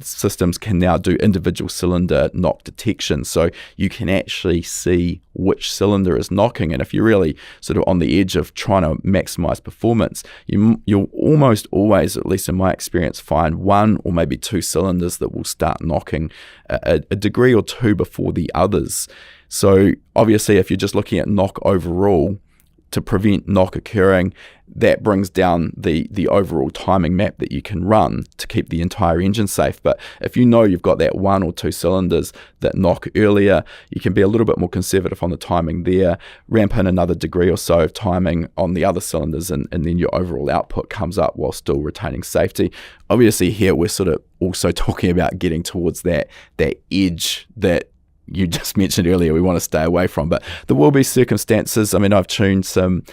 systems can now do individual cylinder knock detection, so you can actually see which cylinder is knocking. And if you're really sort of on the edge of trying to maximize performance, you'll almost always, at least in my experience, find one or maybe two cylinders that will start knocking a degree or two before the others. So obviously if you're just looking at knock overall, to prevent knock occurring, that brings down the overall timing map that you can run to keep the entire engine safe. But if you've got that one or two cylinders that knock earlier, you can be a little bit more conservative on the timing there, ramp in another degree or so of timing on the other cylinders, and then your overall output comes up while still retaining safety. Obviously here we're sort of also talking about getting towards that edge that you just mentioned earlier we want to stay away from. But there will be circumstances. I mean, I've tuned some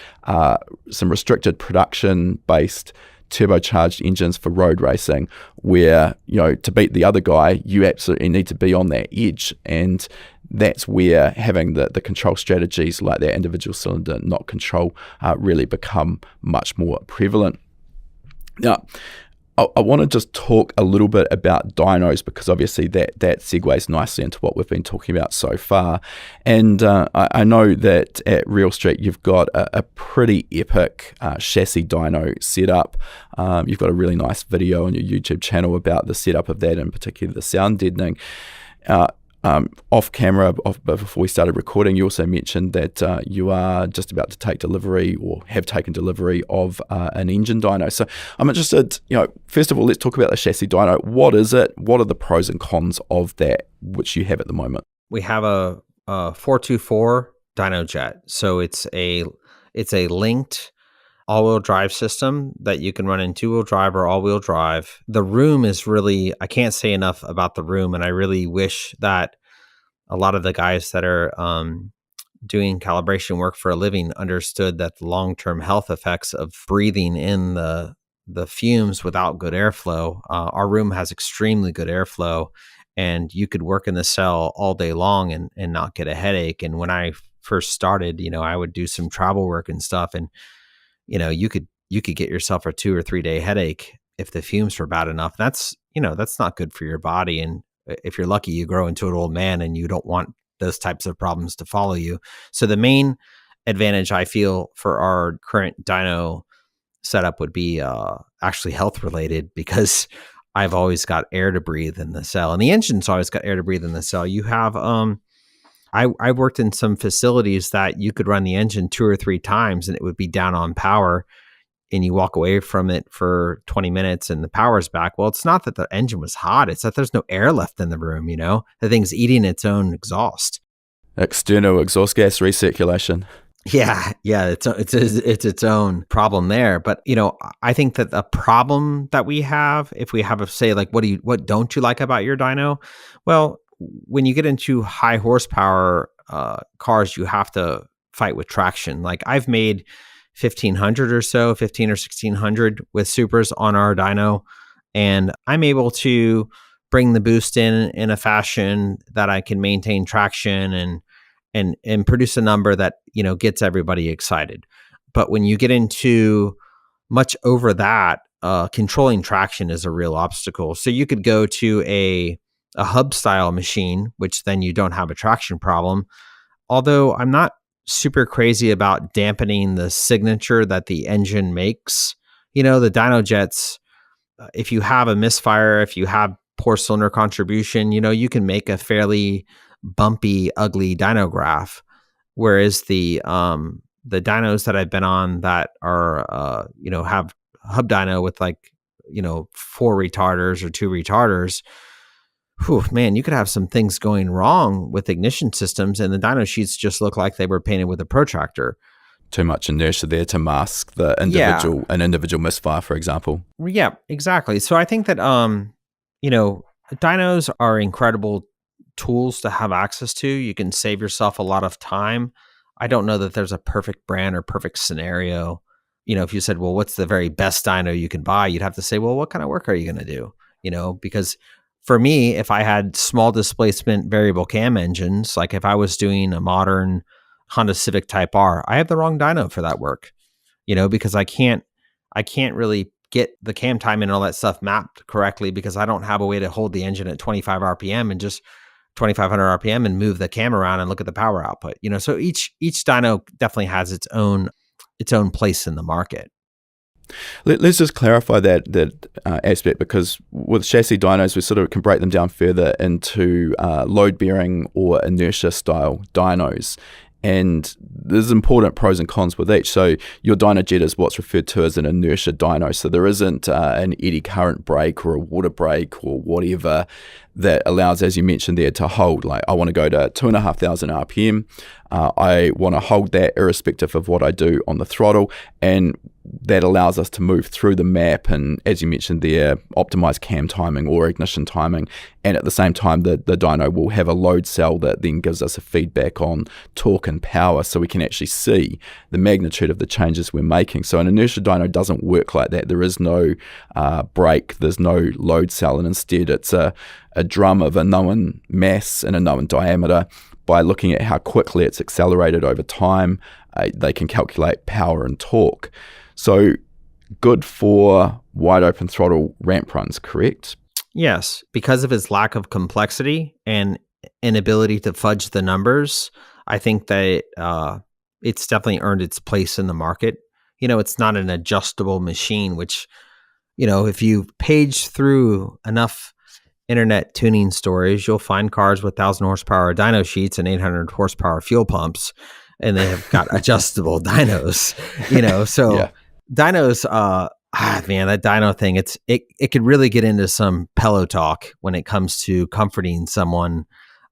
restricted production based turbocharged engines for road racing where, to beat the other guy, you absolutely need to be on that edge. And that's where having the control strategies like that individual cylinder knock control really become much more prevalent. Now, I want to just talk a little bit about dynos, because obviously that segues nicely into what we've been talking about so far. And I know that at Real Street you've got a pretty epic chassis dyno setup. You've got a really nice video on your YouTube channel about the setup of that, and particularly the sound deadening. Off camera, before we started recording, you also mentioned that you are just about to take delivery, or have taken delivery of an engine dyno. So I'm interested, first of all, let's talk about the chassis dyno. What is it? What are the pros and cons of that, which you have at the moment? We have a 424 dyno jet. So it's a linked all-wheel drive system that you can run in two-wheel drive or all-wheel drive. The room is really, I can't say enough about the room, and I really wish that a lot of the guys that are doing calibration work for a living understood that the long-term health effects of breathing in the fumes without good airflow. Our room has extremely good airflow, and you could work in the cell all day long and not get a headache. And when I first started, I would do some travel work and stuff, and you could get yourself a 2 or 3 day headache if the fumes were bad enough. That's not good for your body. And if you're lucky, you grow into an old man and you don't want those types of problems to follow you. So the main advantage I feel for our current dyno setup would be actually health related, because I've always got air to breathe in the cell, and the engine's always got air to breathe in the cell. You have I worked in some facilities that you could run the engine 2 or 3 times and it would be down on power, and you walk away from it for 20 minutes and the power's back. Well, it's not that the engine was hot, it's that there's no air left in the room, the thing's eating its own exhaust. External exhaust gas recirculation. Yeah, it's its own problem there. But I think that the problem that we have, if we have say like, what don't you like about your dyno? Well, when you get into high horsepower cars, you have to fight with traction. Like I've made 1500 or so, 15 or 1600 with Supras on our dyno, and I'm able to bring the boost in a fashion that I can maintain traction and produce a number that gets everybody excited. But when you get into much over that, controlling traction is a real obstacle. So you could go to a hub style machine, which then you don't have a traction problem. Although I'm not super crazy about dampening the signature that the engine makes. The dyno jets, if you have a misfire, if you have poor cylinder contribution, you can make a fairly bumpy, ugly dyno graph. Whereas the dynos that I've been on that are, have hub dyno with 4 retarders or 2 retarders, man, you could have some things going wrong with ignition systems, and the dyno sheets just look like they were painted with a protractor. Too much inertia there to mask the an individual misfire, for example. Yeah, exactly. So I think that dynos are incredible tools to have access to. You can save yourself a lot of time. I don't know that there's a perfect brand or perfect scenario. If you said, well, what's the very best dyno you can buy? You'd have to say, well, what kind of work are you going to do? Because for me, if I had small displacement variable cam engines, like if I was doing a modern Honda Civic Type R, I have the wrong dyno for that work, because I can't really get the cam timing and all that stuff mapped correctly, because I don't have a way to hold the engine at 25 RPM and just 2,500 RPM and move the cam around and look at the power output. So each dyno definitely has its own place in the market. Let's just clarify that aspect, because with chassis dynos, we sort of can break them down further into load-bearing or inertia-style dynos. And there's important pros and cons with each. So your dyno jet is what's referred to as an inertia dyno. So there isn't an eddy current brake or a water brake or whatever that allows, as you mentioned there, to hold. Like I want to go to 2,500 RPM. I want to hold that irrespective of what I do on the throttle. And that allows us to move through the map and, as you mentioned there, optimize cam timing or ignition timing. And at the same time, the dyno will have a load cell that then gives us a feedback on torque and power, so we can actually see the magnitude of the changes we're making. So an inertia dyno doesn't work like that. There is no brake, there's no load cell, and instead it's a drum of a known mass and a known diameter. By looking at how quickly it's accelerated over time, they can calculate power and torque. So good for wide open throttle ramp runs, correct? Yes, because of its lack of complexity and inability to fudge the numbers, I think that it's definitely earned its place in the market. It's not an adjustable machine, which, if you page through enough internet tuning stories, you'll find cars with 1,000 horsepower dyno sheets and 800 horsepower fuel pumps, and they have got adjustable dynos, so yeah. Dynos, man, that dyno thing, it could really get into some pillow talk when it comes to comforting someone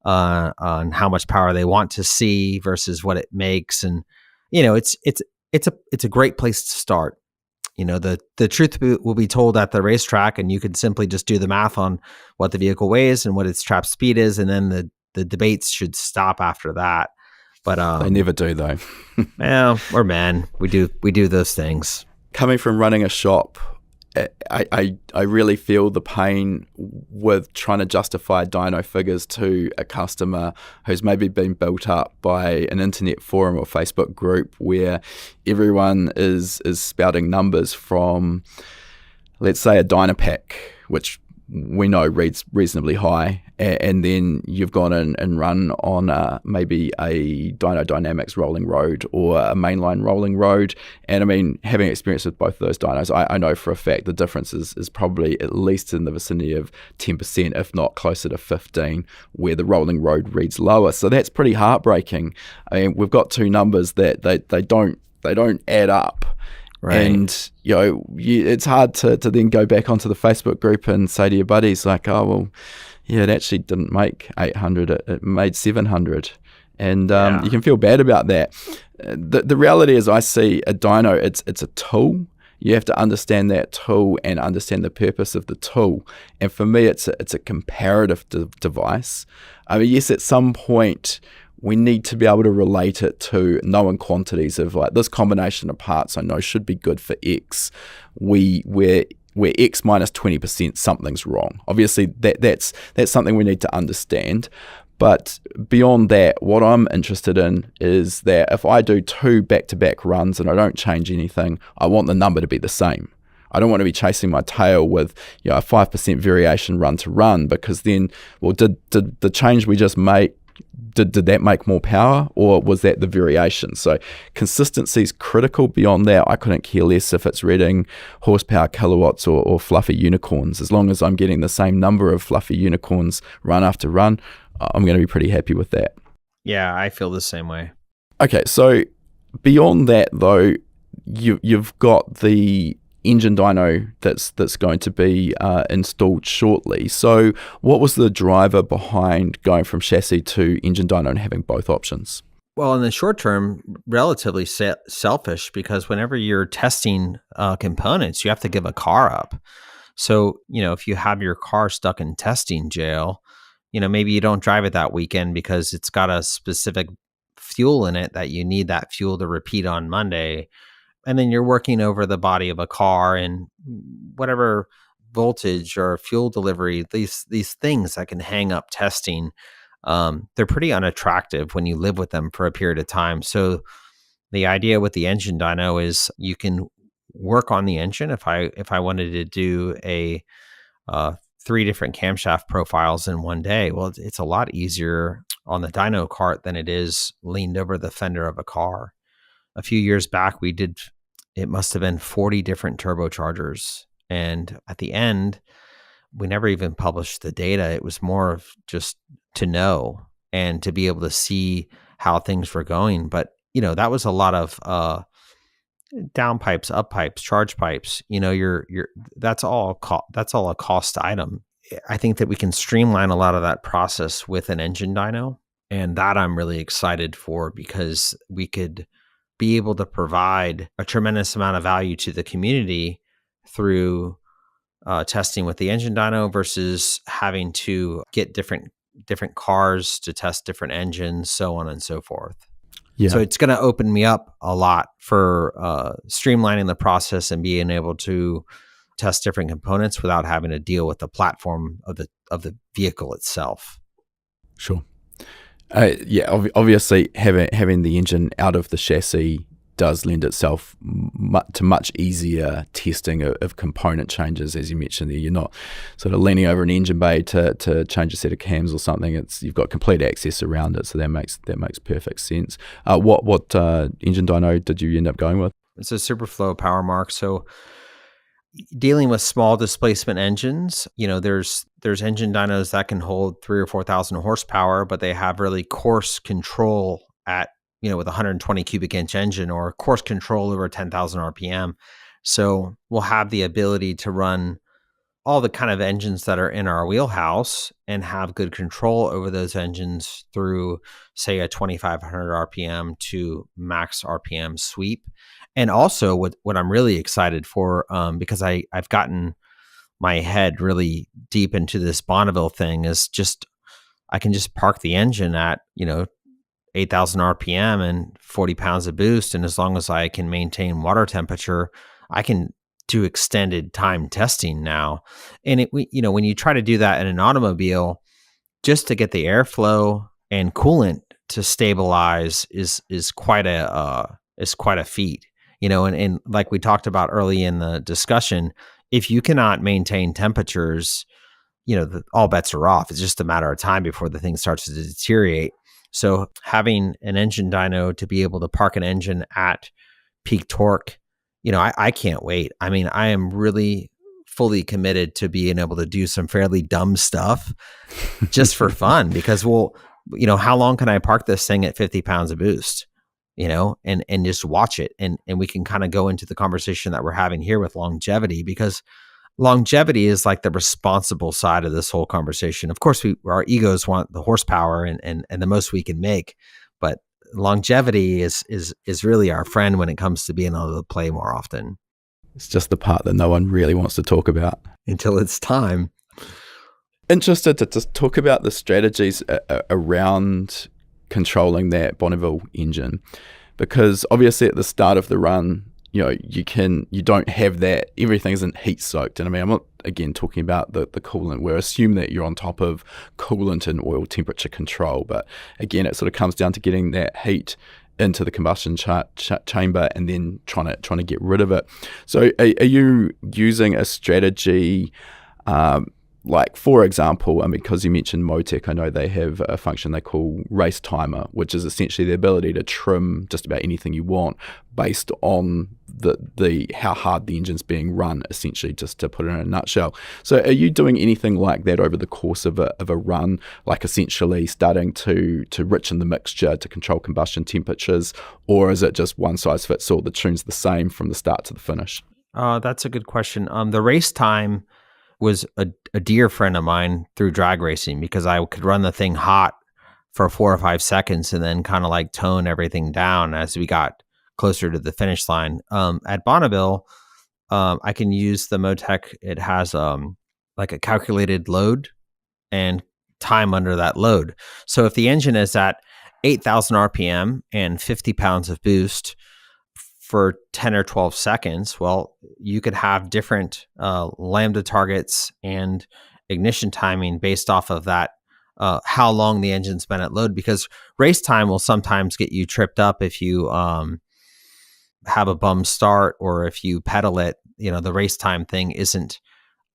on how much power they want to see versus what it makes. And, it's a great place to start. The truth will be told at the racetrack, and you could simply just do the math on what the vehicle weighs and what its trap speed is, and then the debates should stop after that. But they never do, though. Well, we're men. We do those things. Coming from running a shop, I really feel the pain with trying to justify dyno figures to a customer who's maybe been built up by an internet forum or Facebook group where everyone is spouting numbers from, let's say, a Dynapack, which we know reads reasonably high, and then you've gone in and run on maybe a dyno dynamics rolling road or a mainline rolling road. And I mean, having experience with both of those dynos, I know for a fact the difference is probably at least in the vicinity of 10%, if not closer to 15, where the rolling road reads lower. So that's pretty heartbreaking. I mean, we've got two numbers that they don't add up. Right. And, it's hard to then go back onto the Facebook group and say to your buddies, like, oh, well, yeah, it actually didn't make 800, it made 700. And you can feel bad about that. The reality is I see a dyno, it's a tool. You have to understand that tool and understand the purpose of the tool. And for me, it's a comparative device. I mean, yes, at some point, we need to be able to relate it to known quantities of like this combination of parts I know should be good for X. Where X minus 20%, something's wrong. Obviously, that's something we need to understand. But beyond that, what I'm interested in is that if I do 2 back-to-back runs and I don't change anything, I want the number to be the same. I don't want to be chasing my tail with a 5% variation run to run, because then, well, did the change we just make, did that make more power, or was that the variation? So consistency is critical. Beyond that, I couldn't care less if it's reading horsepower, kilowatts, or fluffy unicorns. As long as I'm getting the same number of fluffy unicorns run after run, I'm going to be pretty happy with that. Yeah, I feel the same way. Okay, so beyond that, though, you've got the engine dyno that's going to be installed shortly. So what was the driver behind going from chassis to engine dyno and having both options? Well, in the short term, relatively selfish, because whenever you're testing components, you have to give a car up. So, if you have your car stuck in testing jail, maybe you don't drive it that weekend because it's got a specific fuel in it that you need that fuel to repeat on Monday. And then you're working over the body of a car and whatever voltage or fuel delivery, these things that can hang up testing, they're pretty unattractive when you live with them for a period of time. So the idea with the engine dyno is you can work on the engine. If I wanted to do a 3 different camshaft profiles in one day, well, it's a lot easier on the dyno cart than it is leaned over the fender of a car. A few years back, it must have been 40 different turbochargers. And at the end, we never even published the data. It was more of just to know and to be able to see how things were going. But, that was a lot of down pipes, up pipes, charge pipes. That's all a cost item. I think that we can streamline a lot of that process with an engine dyno. And that I'm really excited for, because we could be able to provide a tremendous amount of value to the community through testing with the engine dyno versus having to get different cars to test different engines, so on and so forth. Yeah. So it's going to open me up a lot for streamlining the process and being able to test different components without having to deal with the platform of the vehicle itself. Sure. Obviously, having the engine out of the chassis does lend itself to much easier testing of component changes. As you mentioned there, you're not sort of leaning over an engine bay to change a set of cams or something. You've got complete access around it, so that makes perfect sense. What engine dyno did you end up going with? It's a Superflow PowerMark. So dealing with small displacement engines, there's engine dynos that can hold 3,000 or 4,000 horsepower, but they have really coarse control at, with 120 cubic inch engine, or coarse control over 10,000 RPM. So we'll have the ability to run all the kind of engines that are in our wheelhouse and have good control over those engines through, say, a 2,500 RPM to max RPM sweep. And also what I'm really excited for, because I've gotten my head really deep into this Bonneville thing, is just I can just park the engine at 8,000 RPM and 40 pounds of boost, and as long as I can maintain water temperature, I can do extended time testing now. And when you try to do that in an automobile, just to get the airflow and coolant to stabilize is quite a feat. And like we talked about early in the discussion, if you cannot maintain temperatures all bets are off. It's just a matter of time before the thing starts to deteriorate. So having an engine dyno to be able to park an engine at peak torque, I can't wait. I mean, I am really fully committed to being able to do some fairly dumb stuff just for fun, because how long can I park this thing at 50 pounds of boost, and just watch it. And we can kind of go into the conversation that we're having here with longevity, because longevity is like the responsible side of this whole conversation. Of course, our egos want the horsepower and the most we can make, but longevity is really our friend when it comes to being able to play more often. It's just the part that no one really wants to talk about. Until it's time. Interested to just talk about the strategies around controlling that Bonneville engine, because obviously at the start of the run, you don't have that, everything isn't heat soaked. And I mean, I'm not again talking about the coolant. We're assuming that you're on top of coolant and oil temperature control, but again, it sort of comes down to getting that heat into the combustion chamber and then trying to get rid of it. So are you using a strategy, like, for example, because you mentioned Motec, I know they have a function they call race timer, which is essentially the ability to trim just about anything you want based on the how hard the engine's being run, essentially, just to put it in a nutshell. So are you doing anything like that over the course of a run, like essentially starting to richen the mixture to control combustion temperatures, or is it just one size fits all, the tune's the same from the start to the finish? That's a good question. The race time was a dear friend of mine through drag racing, because I could run the thing hot for 4 or 5 seconds and then kind of like tone everything down as we got closer to the finish line. At Bonneville, I can use the Motec. It has like a calculated load and time under that load. So if the engine is at 8,000 RPM and 50 pounds of boost for 10 or 12 seconds, well, you could have different lambda targets and ignition timing based off of that, how long the engine's been at load, because race time will sometimes get you tripped up if you have a bum start, or if you pedal it. The race time thing isn't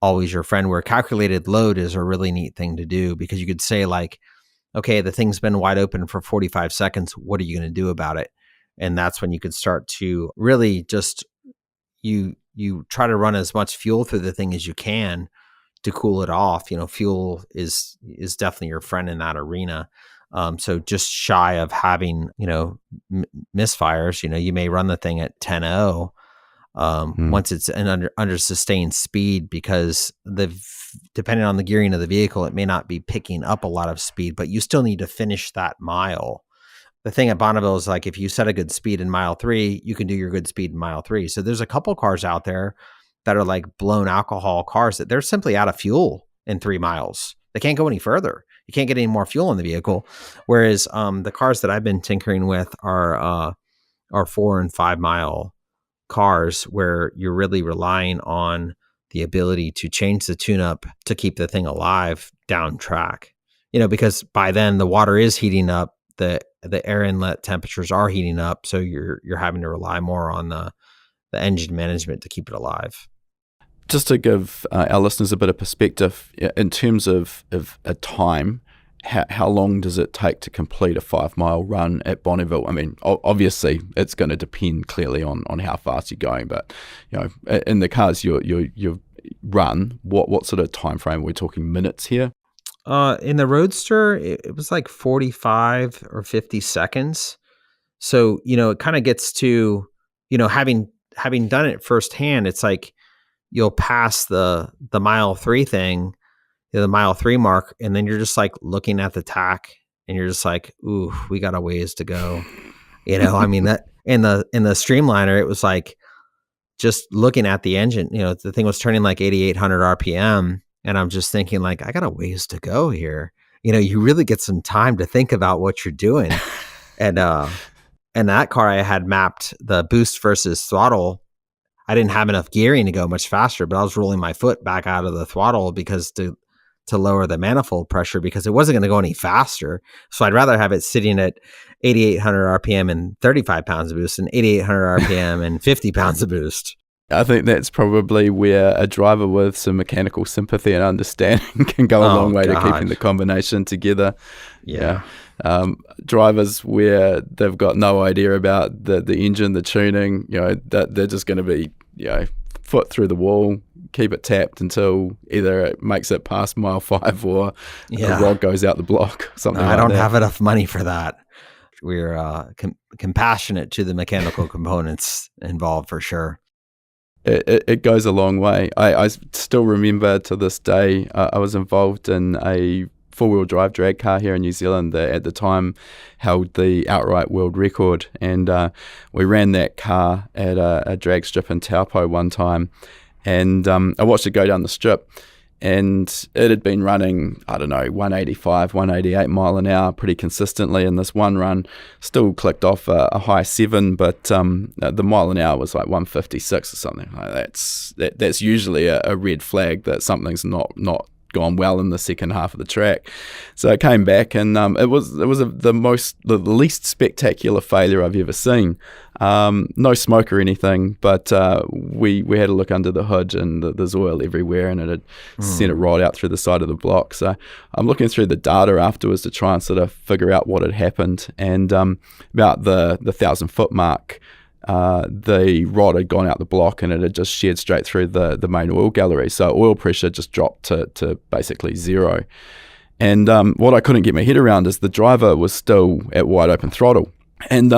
always your friend, where calculated load is a really neat thing to do, because you could say like, okay, the thing's been wide open for 45 seconds. What are you going to do about it? And that's when you could start to really just, you try to run as much fuel through the thing as you can to cool it off. Fuel is definitely your friend in that arena. So just shy of having, misfires, you may run the thing at 10.0 once it's under sustained speed, because depending on the gearing of the vehicle, it may not be picking up a lot of speed, but you still need to finish that mile. The thing at Bonneville is like, if you set a good speed in mile 3, you can do your good speed in mile 3. So there's a couple cars out there that are like blown alcohol cars that they're simply out of fuel in 3 miles. They can't go any further. You can't get any more fuel in the vehicle. Whereas the cars that I've been tinkering with are 4 and 5 mile cars, where you're really relying on the ability to change the tune-up to keep the thing alive down track. Because by then the water is heating up, the air inlet temperatures are heating up, so you're having to rely more on the engine management to keep it alive. Just to give our listeners a bit of perspective, in terms of a time, how long does it take to complete a 5 mile run at Bonneville? I mean, obviously it's going to depend clearly on how fast you're going, but in the cars you run, what sort of time frame? We're talking minutes here. In the Roadster, it was like 45 or 50 seconds. So, it kind of gets to, having done it firsthand, it's like you'll pass the mile 3 thing, the mile 3 mark, and then you're just like looking at the tack and you're just like, ooh, we got a ways to go. I mean, that in the Streamliner, it was like just looking at the engine, the thing was turning like 8,800 RPM. And I'm just thinking like, I got a ways to go here. You really get some time to think about what you're doing. And that car, I had mapped the boost versus throttle. I didn't have enough gearing to go much faster, but I was rolling my foot back out of the throttle because to lower the manifold pressure, because it wasn't going to go any faster. So I'd rather have it sitting at 8,800 RPM and 35 pounds of boost than 8,800 RPM and 50 pounds of boost. I think that's probably where a driver with some mechanical sympathy and understanding can go a Oh long way to keeping God. the combination together. Yeah. Yeah. Drivers where they've got no idea about the engine, the tuning, that they're just going to be, foot through the wall, keep it tapped until either it makes it past mile 5 or a Yeah. rod goes out the block, something I like don't that. have enough money for that. We're compassionate to the mechanical components involved for sure. It goes a long way. I still remember to this day, I was involved in a four-wheel drive drag car here in New Zealand that at the time held the outright world record, and we ran that car at a drag strip in Taupo one time, and I watched it go down the strip, and it had been running, I don't know, 185, 188 mile an hour pretty consistently, and this one run still clicked off a high 7, but the mile an hour was like 156 or something. That's usually a red flag that something's not gone well in the second half of the track. So I came back, and it was the least spectacular failure I've ever seen. No smoke or anything, but we had a look under the hood, and there's oil everywhere, and it had sent it right out through the side of the block. So I'm looking through the data afterwards to try and sort of figure out what had happened, and about the 1,000-foot mark, the rod had gone out the block, and it had just sheared straight through the main oil gallery. So oil pressure just dropped to basically zero. And what I couldn't get my head around is the driver was still at wide open throttle. And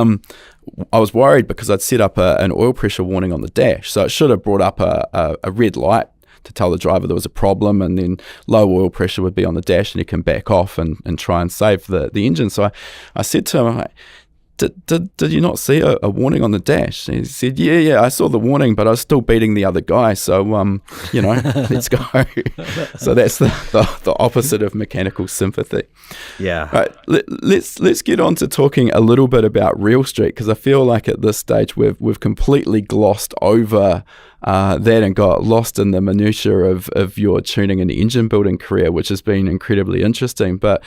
I was worried because I'd set up an oil pressure warning on the dash. So it should have brought up a red light to tell the driver there was a problem, and then low oil pressure would be on the dash, and he can back off and try and save the engine. So I said to him, Did you not see a warning on the dash? And he said, yeah, I saw the warning, but I was still beating the other guy. So, let's go. So that's the opposite of mechanical sympathy. Yeah. Right, let's get on to talking a little bit about Real Street, because I feel like at this stage we've completely glossed over that and got lost in the minutiae of your tuning and engine building career, which has been incredibly interesting. But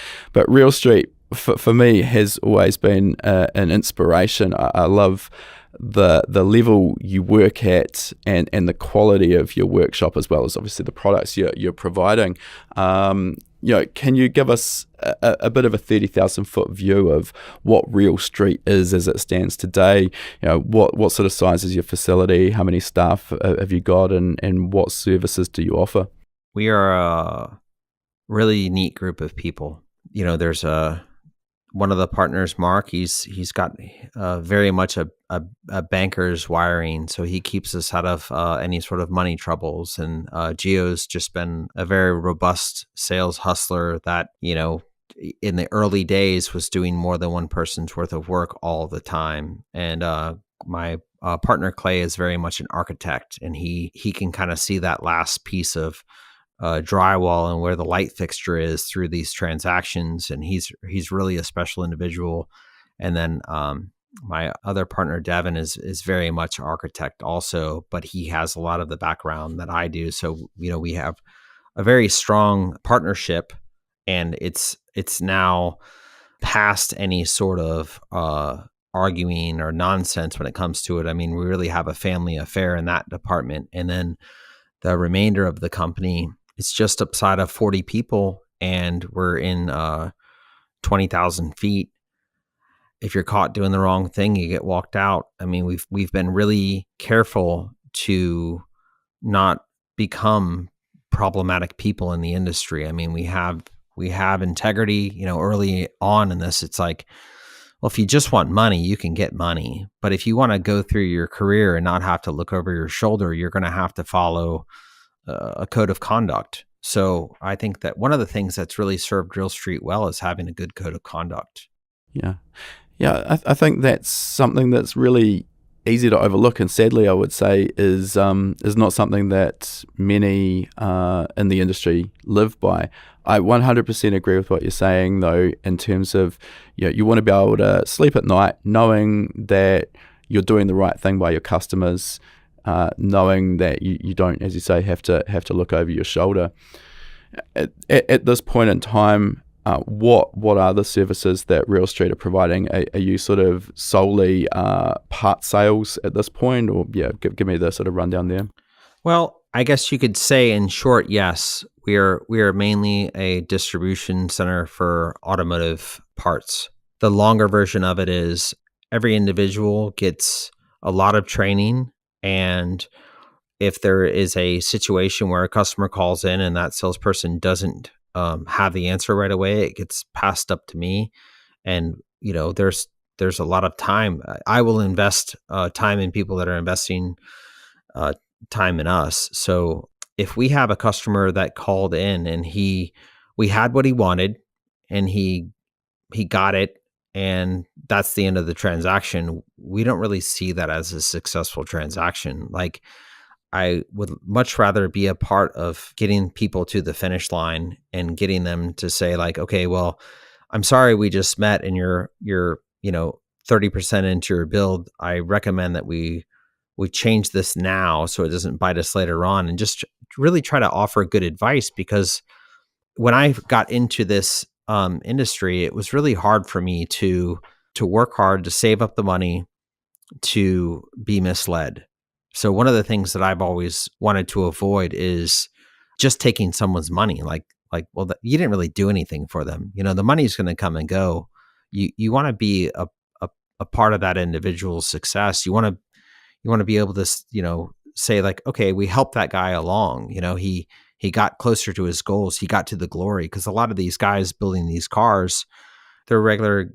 Real Street, for me, has always been an inspiration. I love the level you work at and the quality of your workshop, as well as obviously the products you're providing. Can you give us a bit of a 30,000-foot view of what Real Street is as it stands today? What sort of size is your facility? How many staff have you got, and what services do you offer? We are a really neat group of people. There's one of the partners, Mark, he's got very much a banker's wiring, so he keeps us out of any sort of money troubles. And Gio's just been a very robust sales hustler that, in the early days was doing more than one person's worth of work all the time. And my partner Clay is very much an architect, and he can kind of see that last piece of drywall and where the light fixture is through these transactions, and he's really a special individual. And then my other partner Devin is very much architect also, but he has a lot of the background that I do. So we have a very strong partnership, and it's now past any sort of arguing or nonsense when it comes to it. I mean, we really have a family affair in that department, and then the remainder of the company, it's just upside of 40 people, and we're in 20,000 feet. If you're caught doing the wrong thing, you get walked out. I mean, we've been really careful to not become problematic people in the industry. I mean, we have integrity. Early on in this, it's like, well, if you just want money, you can get money. But if you want to go through your career and not have to look over your shoulder, you're going to have to follow a code of conduct. So I think that one of the things that's really served Real Street well is having a good code of conduct. Yeah. I think that's something that's really easy to overlook, and sadly, I would say is not something that many in the industry live by. I 100% agree with what you're saying, though, in terms of you want to be able to sleep at night knowing that you're doing the right thing by your customers, knowing that you don't, as you say, have to look over your shoulder. At this point in time, What are the services that Real Street are providing? Are you sort of solely part sales at this point, or give me the sort of rundown there. Well, I guess you could say in short, yes, we are mainly a distribution center for automotive parts. The longer version of it is every individual gets a lot of training, and if there is a situation where a customer calls in and that salesperson doesn't have the answer right away, it gets passed up to me. And there's a lot of time. I will invest time in people that are investing uh, time in us. So if we have a customer that called in and we had what he wanted, and he got it, and that's the end of the transaction, we don't really see that as a successful transaction. Like, I would much rather be a part of getting people to the finish line and getting them to say, like, okay, well, I'm sorry we just met and you're 30% into your build. I recommend that we change this now so it doesn't bite us later on, and just really try to offer good advice. Because when I got into this industry, it was really hard for me to work hard, to save up the money, to be misled. So one of the things that I've always wanted to avoid is just taking someone's money. Well, you didn't really do anything for them. The money's going to come and go. You want to be a part of that individual's success. You want to be able to say, like, okay, we helped that guy along. He got closer to his goals. He got to the glory. Because a lot of these guys building these cars, they're regular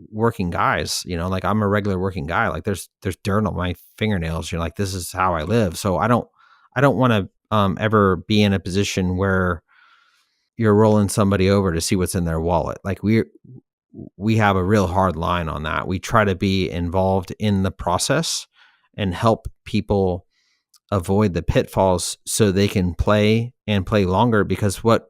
working guys. Like, I'm a regular working guy. Like, there's dirt on my fingernails. Like, this is how I live. So I don't want to ever be in a position where you're rolling somebody over to see what's in their wallet. Like, we have a real hard line on that. We try to be involved in the process and help people avoid the pitfalls so they can play and play longer. Because what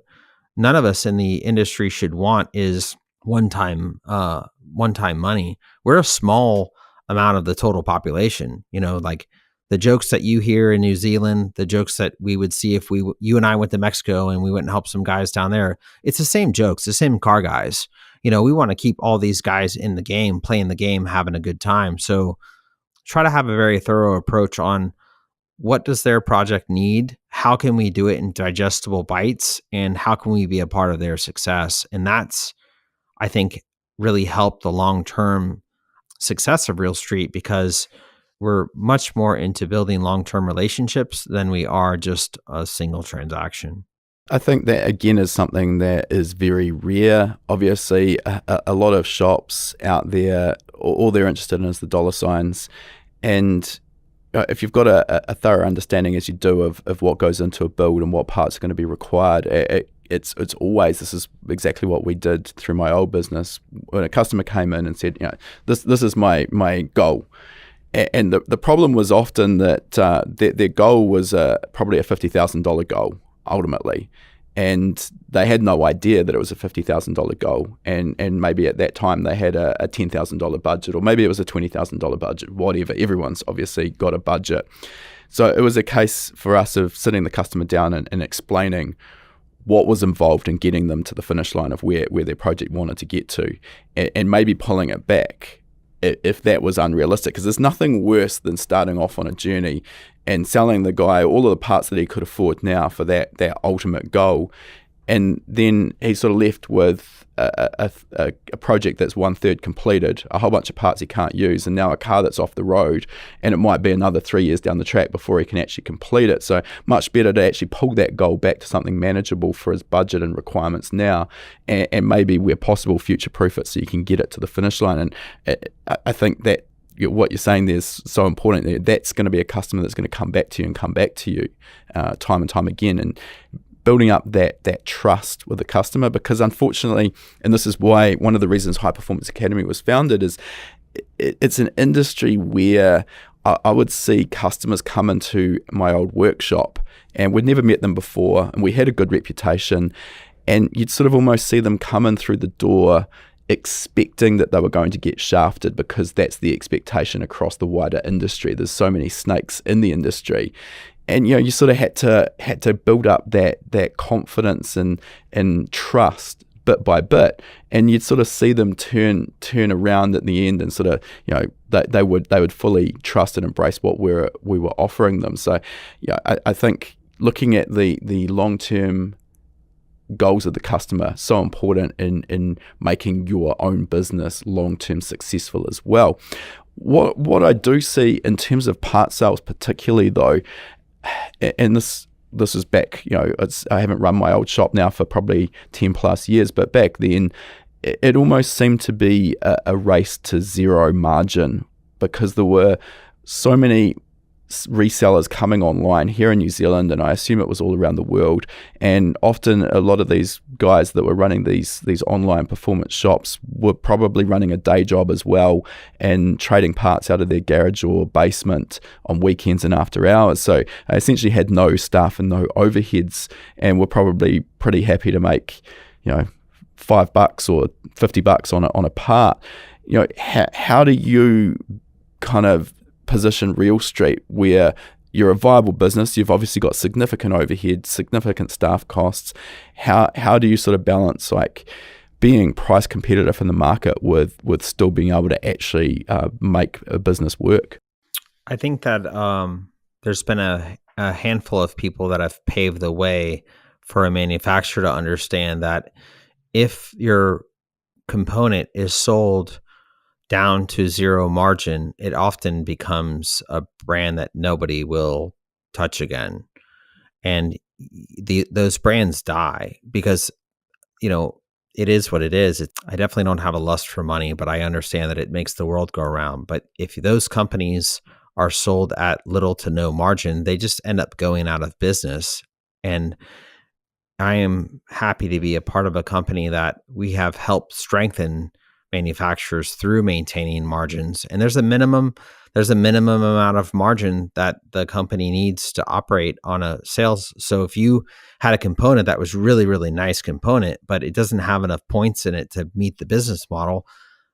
none of us in the industry should want is one-time money. We're a small amount of the total population. Like, the jokes that you hear in New Zealand, the jokes that we would see if you and I went to Mexico and we went and helped some guys down there, it's the same jokes, the same car guys. We want to keep all these guys in the game, playing the game, having a good time. So try to have a very thorough approach on what does their project need, how can we do it in digestible bites, and how can we be a part of their success. And that's, I think, really helped the long-term success of Real Street, because we're much more into building long-term relationships than we are just a single transaction. I think that, again, is something that is very rare. Obviously, a lot of shops out there, all they're interested in is the dollar signs. And if you've got a thorough understanding, as you do, of what goes into a build and what parts are going to be required, it's always, this is exactly what we did through my old business. When a customer came in and said, this is my goal. And the problem was often that their goal was probably a $50,000 goal, ultimately. And they had no idea that it was a $50,000 goal. And maybe at that time they had a $10,000 budget, or maybe it was a $20,000 budget, whatever. Everyone's obviously got a budget. So it was a case for us of sitting the customer down and explaining what was involved in getting them to the finish line of where their project wanted to get to, and maybe pulling it back if that was unrealistic. Because there's nothing worse than starting off on a journey and selling the guy all of the parts that he could afford now for that ultimate goal, and then he's sort of left with a project that's 1/3 completed, a whole bunch of parts he can't use, and now a car that's off the road, and it might be another 3 years down the track before he can actually complete it. So much better to actually pull that goal back to something manageable for his budget and requirements now, and maybe where possible future-proof it so you can get it to the finish line. And I think that what you're saying there is so important. That's going to be a customer that's going to come back to you time and time again, and building up that trust with the customer. Because unfortunately, and this is why one of the reasons High Performance Academy was founded, is it's an industry where I would see customers come into my old workshop and we'd never met them before, and we had a good reputation, and you'd sort of almost see them come in through the door expecting that they were going to get shafted, because that's the expectation across the wider industry. There's so many snakes in the industry, and you sort of had to build up that confidence and trust bit by bit, and you'd sort of see them turn around at the end, and sort of, they would fully trust and embrace what we were offering them. So yeah, I think looking at the long term goals of the customer, so important in making your own business long term successful as well. What I do see in terms of part sales particularly though, and this is back, I haven't run my old shop now for probably 10 plus years, but back then it almost seemed to be a race to zero margin, because there were so many resellers coming online here in New Zealand, and I assume it was all around the world, and often a lot of these guys that were running these online performance shops were probably running a day job as well and trading parts out of their garage or basement on weekends and after hours. So I essentially had no staff and no overheads, and were probably pretty happy to make $5 or $50 on a part. How do you kind of position Real Street where you're a viable business? You've obviously got significant overhead, significant staff costs. How do you sort of balance like being price competitive in the market with still being able to actually make a business work? I think that there's been a handful of people that have paved the way for a manufacturer to understand that if your component is sold down to zero margin, it often becomes a brand that nobody will touch again. And those brands die because, it is what it is. I definitely don't have a lust for money, but I understand that it makes the world go around. But if those companies are sold at little to no margin, they just end up going out of business. And I am happy to be a part of a company that we have helped strengthen manufacturers through maintaining margins. And there's a minimum amount of margin that the company needs to operate on a sales. So if you had a component that was really, really nice component, but it doesn't have enough points in it to meet the business model,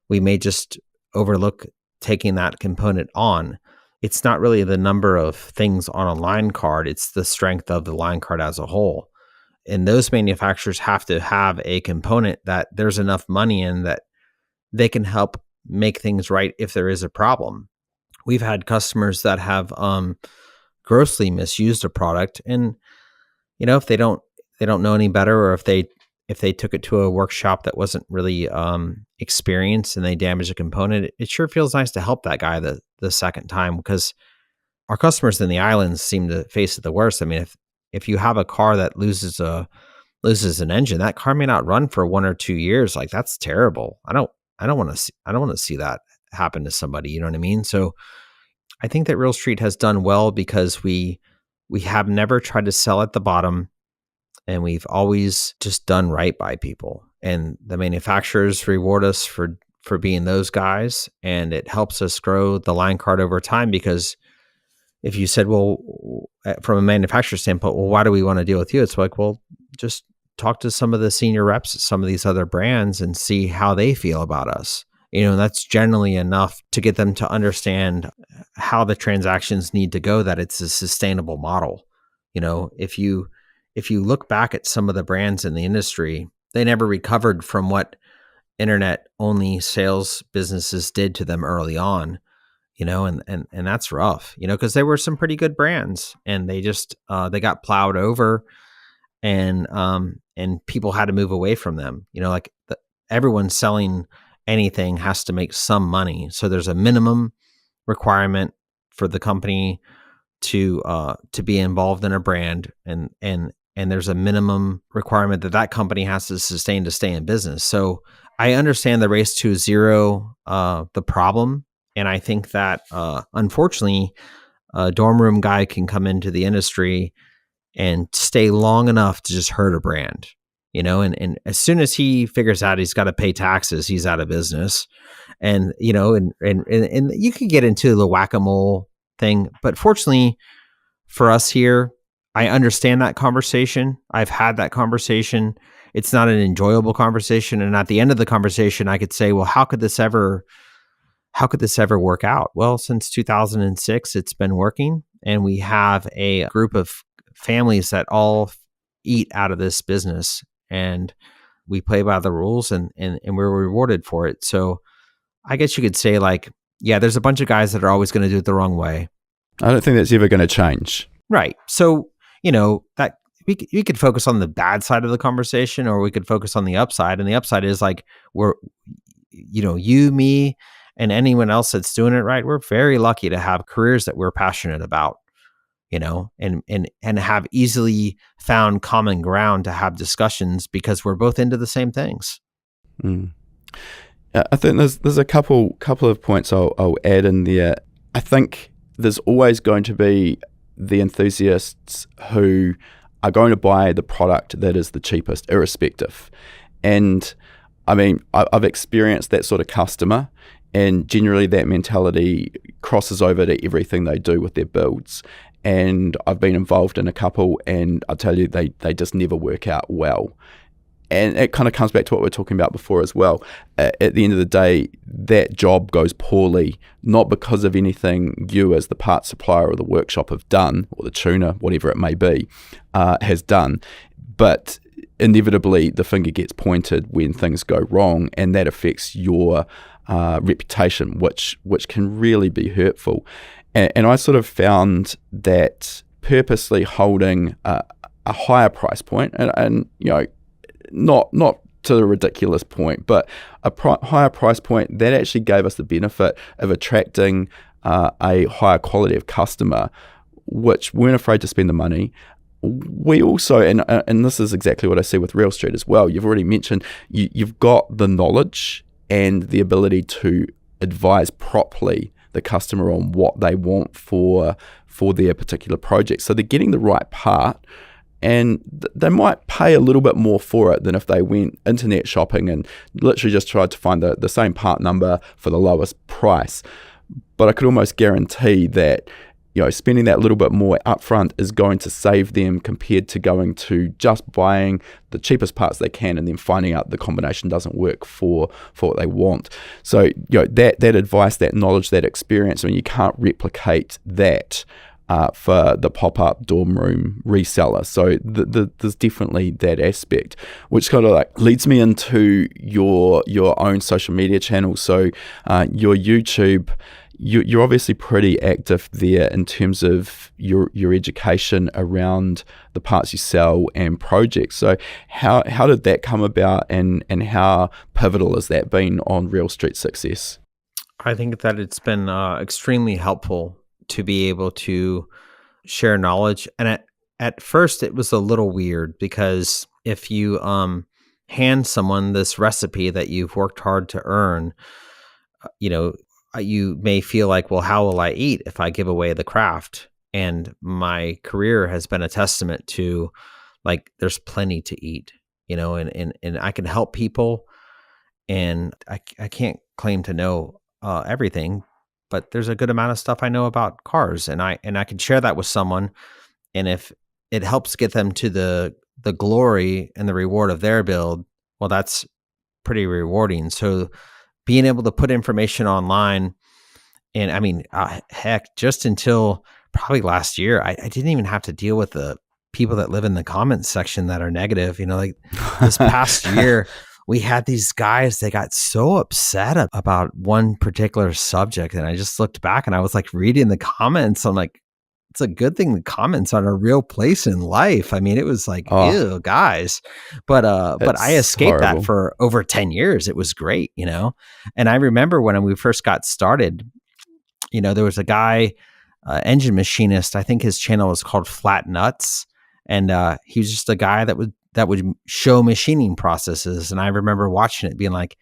we may just overlook taking that component on. It's not really the number of things on a line card, it's the strength of the line card as a whole. And those manufacturers have to have a component that there's enough money in that they can help make things right if there is a problem. We've had customers that have grossly misused a product, and if they don't know any better, or if they took it to a workshop that wasn't really experienced and they damaged a component, it sure feels nice to help that guy the second time, because our customers in the islands seem to face it the worst. I mean, if you have a car that loses an engine, that car may not run for 1 or 2 years. Like, that's terrible. I don't want to see that happen to somebody. You know what I mean? So I think that Real Street has done well because we have never tried to sell at the bottom, and we've always just done right by people. And the manufacturers reward us for being those guys, and it helps us grow the line card over time. Because if you said, well, from a manufacturer standpoint, well, why do we want to deal with you? It's like, well, just talk to some of the senior reps at some of these other brands and see how they feel about us. That's generally enough to get them to understand how the transactions need to go, that it's a sustainable model. If you look back at some of the brands in the industry, they never recovered from what internet only sales businesses did to them early on, and that's rough, because there were some pretty good brands, and they just they got plowed over, and people had to move away from them. Everyone selling anything has to make some money. So there's a minimum requirement for the company to be involved in a brand, and there's a minimum requirement that company has to sustain to stay in business. So I understand the race to zero, the problem. And I think that unfortunately, a dorm room guy can come into the industry and stay long enough to just hurt a brand, and as soon as he figures out he's got to pay taxes, he's out of business. And, and you could get into the whack-a-mole thing, but fortunately for us here, I understand that conversation. I've had that conversation. It's not an enjoyable conversation. And at the end of the conversation, I could say, well, how could this ever work out? Well, since 2006, it's been working, and we have a group of families that all eat out of this business, and we play by the rules, and we're rewarded for it. So I guess you could say, like, yeah, there's a bunch of guys that are always going to do it the wrong way. I don't think that's ever going to change. Right. So, that we could focus on the bad side of the conversation, or we could focus on the upside. And the upside is like, you, me, and anyone else that's doing it right, we're very lucky to have careers that we're passionate about, and have easily found common ground to have discussions because we're both into the same things. Mm. I think there's a couple of points I'll add in there. I think there's always going to be the enthusiasts who are going to buy the product that is the cheapest, irrespective. And I mean, I've experienced that sort of customer, and generally that mentality crosses over to everything they do with their builds. And I've been involved in a couple, and I'll tell you, they just never work out well. And it kind of comes back to what we were talking about before as well. At the end of the day, that job goes poorly, not because of anything you as the parts supplier or the workshop have done, or the tuner, whatever it may be, has done. But inevitably, the finger gets pointed when things go wrong, and that affects your reputation, which can really be hurtful. And I sort of found that purposely holding a higher price point, and not to the ridiculous point, but a higher price point that actually gave us the benefit of attracting a higher quality of customer, which weren't afraid to spend the money. We also, and this is exactly what I see with Real Street as well, you've already mentioned, you've got the knowledge and the ability to advise properly the customer on what they want for their particular project. So they're getting the right part, and they might pay a little bit more for it than if they went internet shopping and literally just tried to find the same part number for the lowest price. But I could almost guarantee that spending that little bit more upfront is going to save them compared to going to just buying the cheapest parts they can and then finding out the combination doesn't work for what they want. So that advice, that knowledge, that experience, I mean, you can't replicate that for the pop-up dorm room reseller. So there's definitely that aspect, which kind of like leads me into your own social media channel. So your YouTube, you're obviously pretty active there in terms of your education around the parts you sell and projects. So how did that come about, and how pivotal has that been on Real Street's success? I think that it's been extremely helpful to be able to share knowledge. And at first it was a little weird, because if you hand someone this recipe that you've worked hard to earn, you may feel like, well, how will I eat if I give away the craft? And my career has been a testament to, like, there's plenty to eat, and I can help people, and I can't claim to know everything, but there's a good amount of stuff I know about cars, and I can share that with someone. And if it helps get them to the glory and the reward of their build, well, that's pretty rewarding. So being able to put information online, and I mean, heck, just until probably last year, I didn't even have to deal with the people that live in the comments section that are negative. Like this past year, we had these guys, they got so upset about one particular subject. And I just looked back and I was like reading the comments. I'm like, it's a good thing the comments are a real place in life. I mean, it was like, ew, guys. But I escaped that for over 10 years. It was great, And I remember when we first got started, there was a guy, engine machinist. I think his channel was called Flat Nuts. And he was just a guy that would show machining processes. And I remember watching it being like,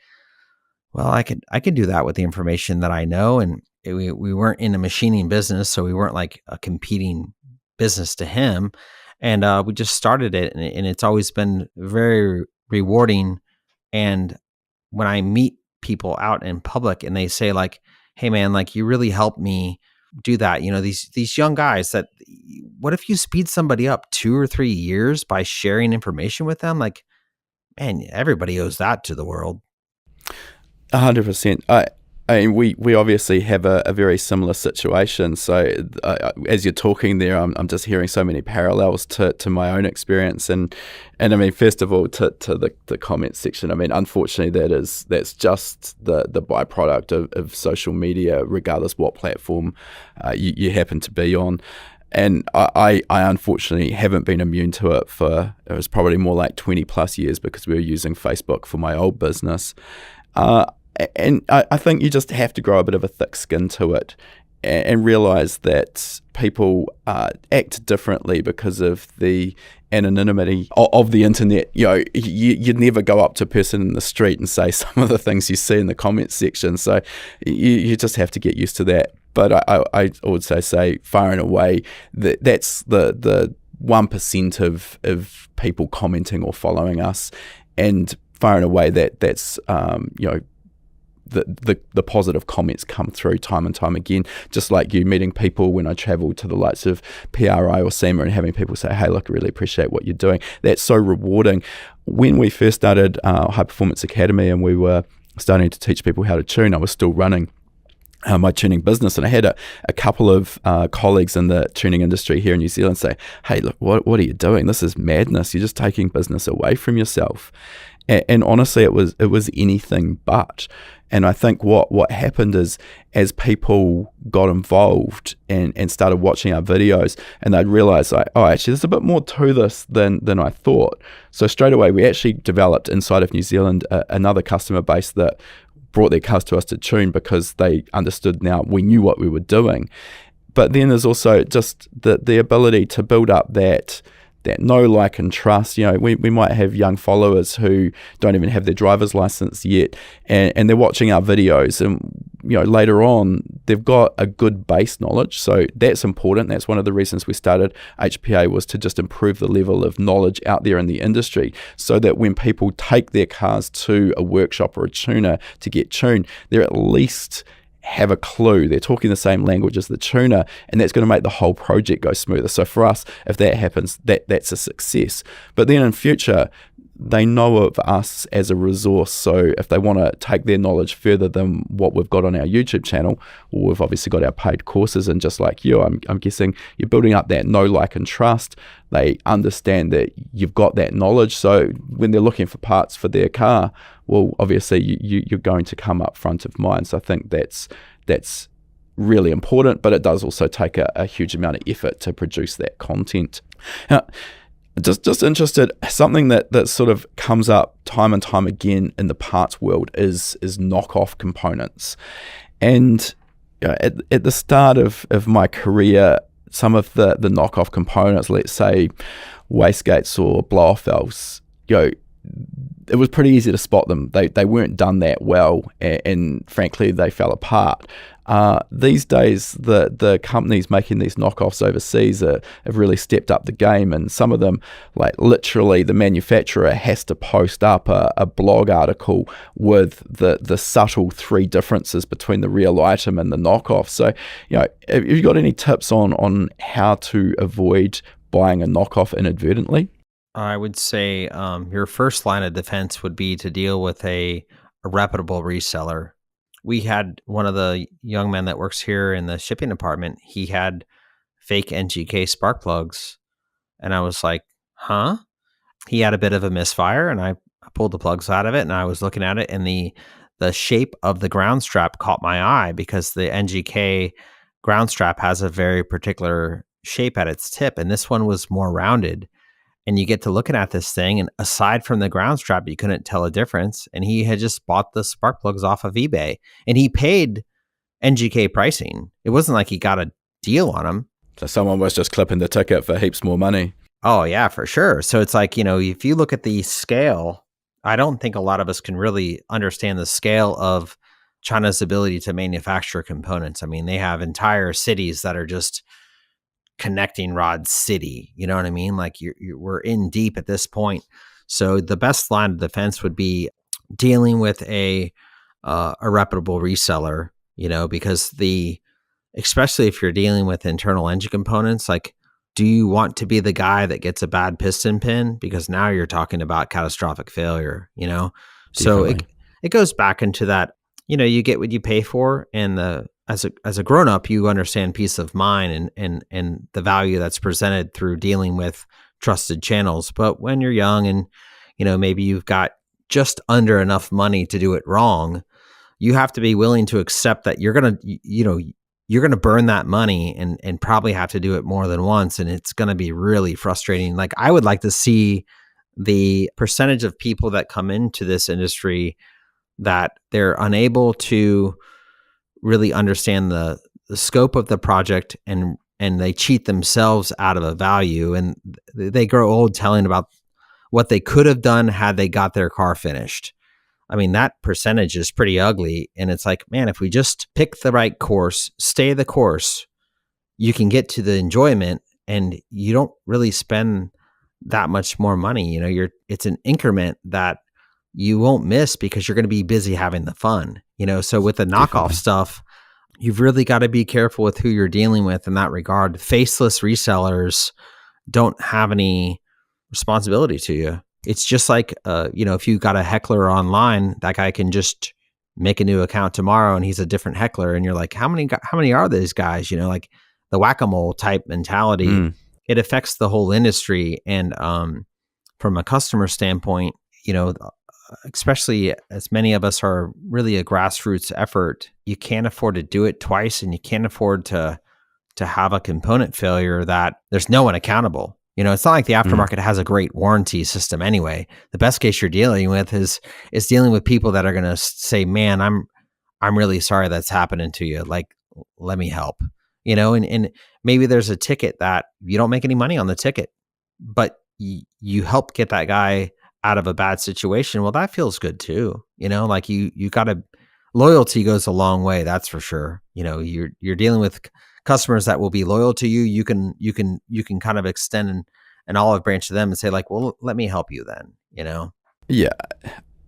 well, I could do that with the information that I know. And we weren't in a machining business, so we weren't like a competing business to him. And we just started it, and it's always been very rewarding. And when I meet people out in public and they say like, hey man, like you really helped me do that. These young guys that, what if you speed somebody up 2 or 3 years by sharing information with them? Like, man, everybody owes that to the world. 100%. I mean, we obviously have a very similar situation. So as you're talking there, I'm just hearing so many parallels to my own experience. And I mean, first of all, to the comments section, I mean, unfortunately, that's just the byproduct of social media, regardless what platform you happen to be on. And I unfortunately haven't been immune to it it was probably more like 20 plus years, because we were using Facebook for my old business. And I think you just have to grow a bit of a thick skin to it, and realize that people act differently because of the anonymity of the internet. You'd never go up to a person in the street and say some of the things you see in the comments section. So you just have to get used to that. But I also say far and away that's the 1% of people commenting or following us, and far and away that's the positive comments come through time and time again. Just like you meeting people when I travel to the likes of PRI or SEMA and having people say, hey, look, I really appreciate what you're doing. That's so rewarding. When we first started High Performance Academy and we were starting to teach people how to tune, I was still running my tuning business, and I had a couple of colleagues in the tuning industry here in New Zealand say, hey, look, what are you doing? This is madness. You're just taking business away from yourself. And honestly, it was anything but. And I think what happened is, as people got involved and started watching our videos, and they'd realize, like, oh, actually, there's a bit more to this than I thought. So straight away, we actually developed inside of New Zealand another customer base that brought their cars to us to tune, because they understood now we knew what we were doing. But then there's also just the ability to build up that know, like, and trust. We might have young followers who don't even have their driver's license yet, and they're watching our videos, and later on they've got a good base knowledge. So that's important. That's one of the reasons we started HPA, was to just improve the level of knowledge out there in the industry, so that when people take their cars to a workshop or a tuner to get tuned, they're at least have a clue. They're talking the same language as the tuner, and that's going to make the whole project go smoother. So for us, if that happens, that's a success. But then in future, they know of us as a resource. So if they want to take their knowledge further than what we've got on our YouTube channel, well, we've obviously got our paid courses. And just like you, I'm guessing you're building up that know, like, and trust. They understand that you've got that knowledge. So when they're looking for parts for their car, well, obviously you're going to come up front of mind. So I think that's really important, but it does also take a huge amount of effort to produce that content. Now, just interested, something that sort of comes up time and time again in the parts world is knockoff components. And at the start of my career, some of the knockoff components, let's say wastegates or blow-off valves, it was pretty easy to spot them. They weren't done that well, and frankly, they fell apart. These days, the companies making these knockoffs overseas have really stepped up the game, and some of them, like literally the manufacturer has to post up a blog article with the subtle 3 differences between the real item and the knockoff. So, have you got any tips on how to avoid buying a knockoff inadvertently? I would say your first line of defense would be to deal with a reputable reseller. We had one of the young men that works here in the shipping department. He had fake NGK spark plugs, and I was like, huh? He had a bit of a misfire, and I pulled the plugs out of it, and I was looking at it, and the shape of the ground strap caught my eye, because the NGK ground strap has a very particular shape at its tip, and this one was more rounded. And you get to looking at this thing, and aside from the ground strap, you couldn't tell a difference. And he had just bought the spark plugs off of eBay, and he paid NGK pricing. It wasn't like he got a deal on them. So someone was just clipping the ticket for heaps more money. Oh yeah, for sure. So it's like, if you look at the scale, I don't think a lot of us can really understand the scale of China's ability to manufacture components. I mean, they have entire cities that are just connecting rod city. You know what I mean? Like we're in deep at this point. So the best line of defense would be dealing with a reputable reseller, because especially if you're dealing with internal engine components, like, do you want to be the guy that gets a bad piston pin? Because now you're talking about catastrophic failure, So it goes back into that, you get what you pay for, and as a grown up, you understand peace of mind and the value that's presented through dealing with trusted channels. But when you're young and maybe you've got just under enough money to do it wrong, you have to be willing to accept that you're gonna burn that money and probably have to do it more than once, and it's gonna be really frustrating. Like, I would like to see the percentage of people that come into this industry that they're unable to really understand the scope of the project, and they cheat themselves out of a value, and they grow old telling about what they could have done had they got their car finished. I mean, that percentage is pretty ugly. And it's like, man, if we just pick the right course, stay the course, you can get to the enjoyment, and you don't really spend that much more money. It's an increment that you won't miss because you're going to be busy having the fun. So with the knockoff Definitely. stuff, you've really got to be careful with who you're dealing with in that regard. Faceless resellers don't have any responsibility to you. It's just like, if you got a heckler online, that guy can just make a new account tomorrow and he's a different heckler. And you're like, how many are these guys? Like the whack-a-mole type mentality, it affects the whole industry. And from a customer standpoint, especially as many of us are really a grassroots effort, you can't afford to do it twice, and you can't afford to have a component failure that there's no one accountable. It's not like the aftermarket has a great warranty system anyway. The best case you're dealing with is dealing with people that are going to say, "Man, I'm really sorry that's happening to you. Like, let me help." And maybe there's a ticket that you don't make any money on the ticket, but you help get that guy out of a bad situation. Well, that feels good too. Like you got to, loyalty goes a long way. That's for sure. You're dealing with customers that will be loyal to you. You can kind of extend an olive branch to them and say like, well, let me help you then, Yeah.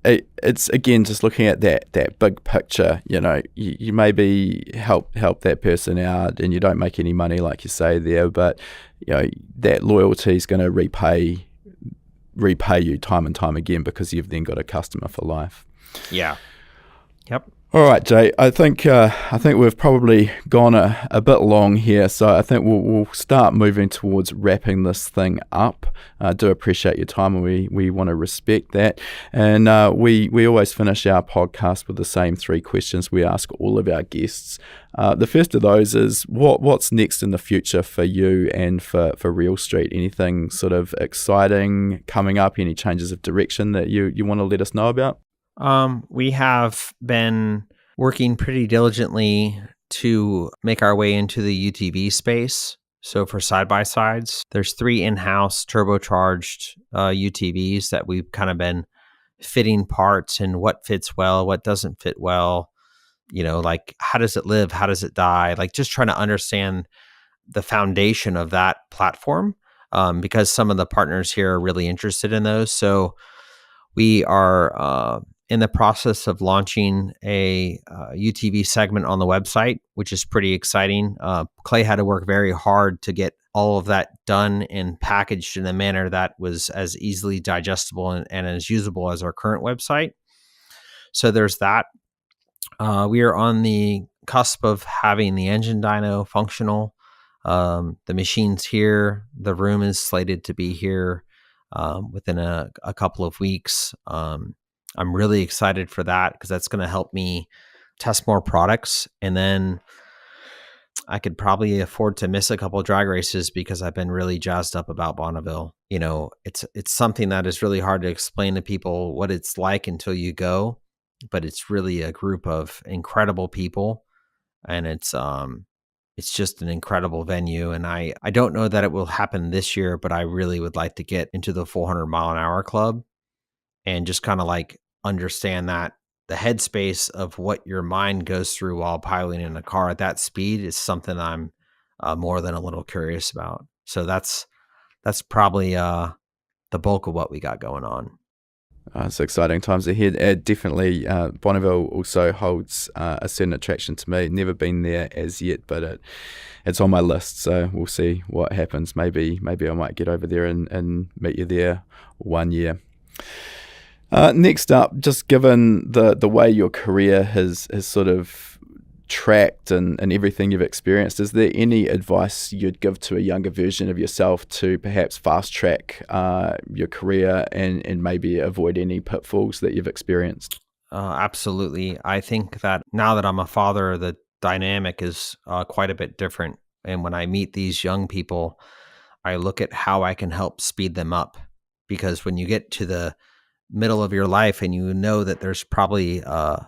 It's again just looking at that big picture. You maybe help that person out, and you don't make any money, like you say there, but that loyalty is going to repay you time and time again, because you've then got a customer for life. Yeah. Yep. All right, Jay. I think we've probably gone a bit long here, so I think we'll start moving towards wrapping this thing up. I do appreciate your time, and we want to respect that. And we always finish our podcast with the same 3 questions we ask all of our guests. The first of those is what's next in the future for you and for Real Street? Anything sort of exciting coming up? Any changes of direction that you want to let us know about? We have been working pretty diligently to make our way into the UTV space. So for side-by-sides, there's 3 in-house turbocharged UTVs that we've kind of been fitting parts and what fits well, what doesn't fit well. Like, how does it live? How does it die? Like, just trying to understand the foundation of that platform, because some of the partners here are really interested in those. So we are in the process of launching a UTV segment on the website, which is pretty exciting. Clay had to work very hard to get all of that done and packaged in a manner that was as easily digestible and as usable as our current website. So there's that. We are on the cusp of having the engine dyno functional. The machine's here. The room is slated to be here within a couple of weeks. I'm really excited for that because that's going to help me test more products. And then I could probably afford to miss a couple of drag races because I've been really jazzed up about Bonneville. It's something that is really hard to explain to people what it's like until you go, but it's really a group of incredible people, and it's just an incredible venue. And I don't know that it will happen this year, but I really would like to get into the 400-mile-an-hour club and just kind of like understand that the headspace of what your mind goes through while piloting in a car at that speed is something I'm more than a little curious about. So that's probably the bulk of what we got going on. It's exciting times ahead. Definitely, Bonneville also holds a certain attraction to me. Never been there as yet, but it's on my list. So we'll see what happens. Maybe I might get over there and meet you there one year. Next up, just given the way your career has sort of tracked and everything you've experienced, is there any advice you'd give to a younger version of yourself to perhaps fast track your career and maybe avoid any pitfalls that you've experienced? Absolutely. I think that now that I'm a father, the dynamic is quite a bit different. And when I meet these young people, I look at how I can help speed them up. Because when you get to the middle of your life and you know that there's probably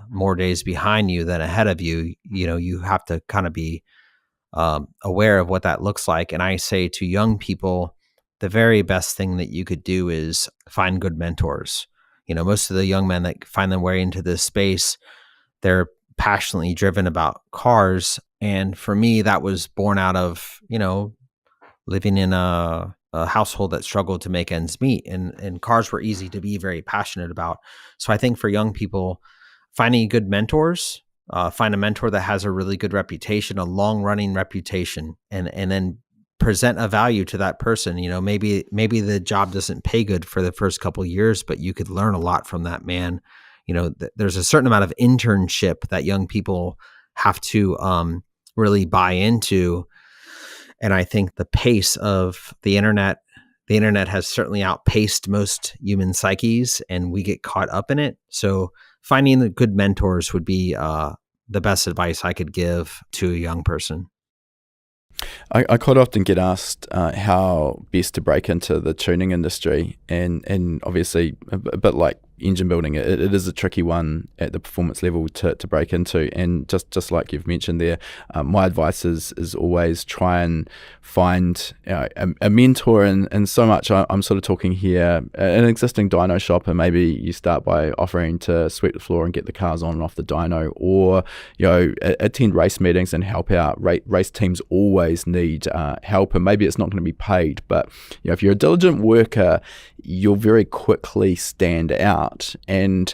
more days behind you than ahead of you, you have to kind of be aware of what that looks like. And I say to young people, the very best thing that you could do is find good mentors. Most of the young men that find their way into this space, they're passionately driven about cars. And for me, that was born out of, living in a household that struggled to make ends meet, and cars were easy to be very passionate about. So I think for young people, finding good mentors, find a mentor that has a really good reputation, a long running reputation, and then present a value to that person. Maybe the job doesn't pay good for the first couple of years, but you could learn a lot from that man. There's a certain amount of internship that young people have to really buy into. And I think the pace of the internet has certainly outpaced most human psyches, and we get caught up in it. So finding the good mentors would be the best advice I could give to a young person. I quite often get asked how best to break into the tuning industry, and obviously a bit like engine building, it is a tricky one at the performance level to break into. And just like you've mentioned there, my advice is always try and find a mentor, and so much I'm sort of talking here an existing dyno shop, and maybe you start by offering to sweep the floor and get the cars on and off the dyno, or attend race meetings and help out. Race teams always need help, and maybe it's not going to be paid, but if you're a diligent worker, you'll very quickly stand out. And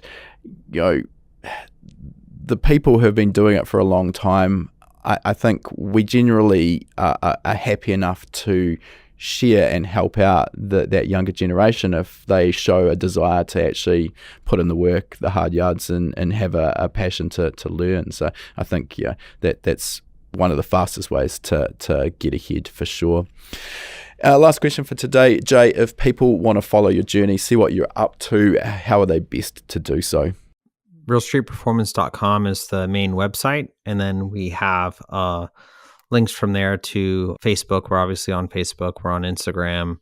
the people who have been doing it for a long time, I think we generally are happy enough to share and help out that younger generation if they show a desire to actually put in the work, the hard yards, and have a passion to learn. So I think that's one of the fastest ways to get ahead, for sure. Last question for today, Jay. If people want to follow your journey, see what you're up to, how are they best to do so? realstreetperformance.com is the main website. And then we have links from there to Facebook. We're obviously on Facebook. We're on Instagram.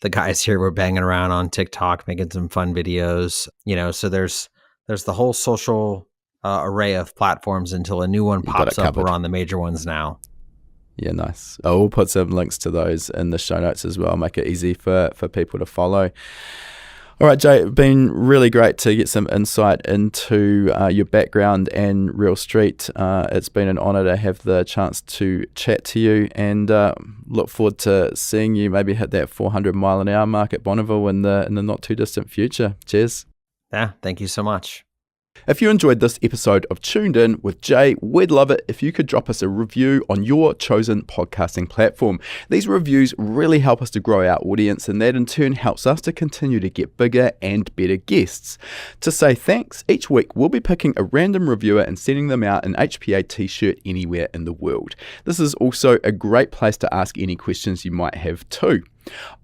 The guys here were banging around on TikTok, making some fun videos. So there's the whole social array of platforms until a new one pops up. We're on the major ones now. Yeah, nice. We'll put some links to those in the show notes as well, make it easy for people to follow. All right, Jay, it's been really great to get some insight into your background and Real Street. It's been an honour to have the chance to chat to you, and look forward to seeing you maybe hit that 400 mile an hour mark at Bonneville in the not too distant future. Cheers. Yeah, thank you so much. If you enjoyed this episode of Tuned In with Jay, we'd love it if you could drop us a review on your chosen podcasting platform. These reviews really help us to grow our audience, and that in turn helps us to continue to get bigger and better guests. To say thanks, each week we'll be picking a random reviewer and sending them out an HPA t-shirt anywhere in the world. This is also a great place to ask any questions you might have too.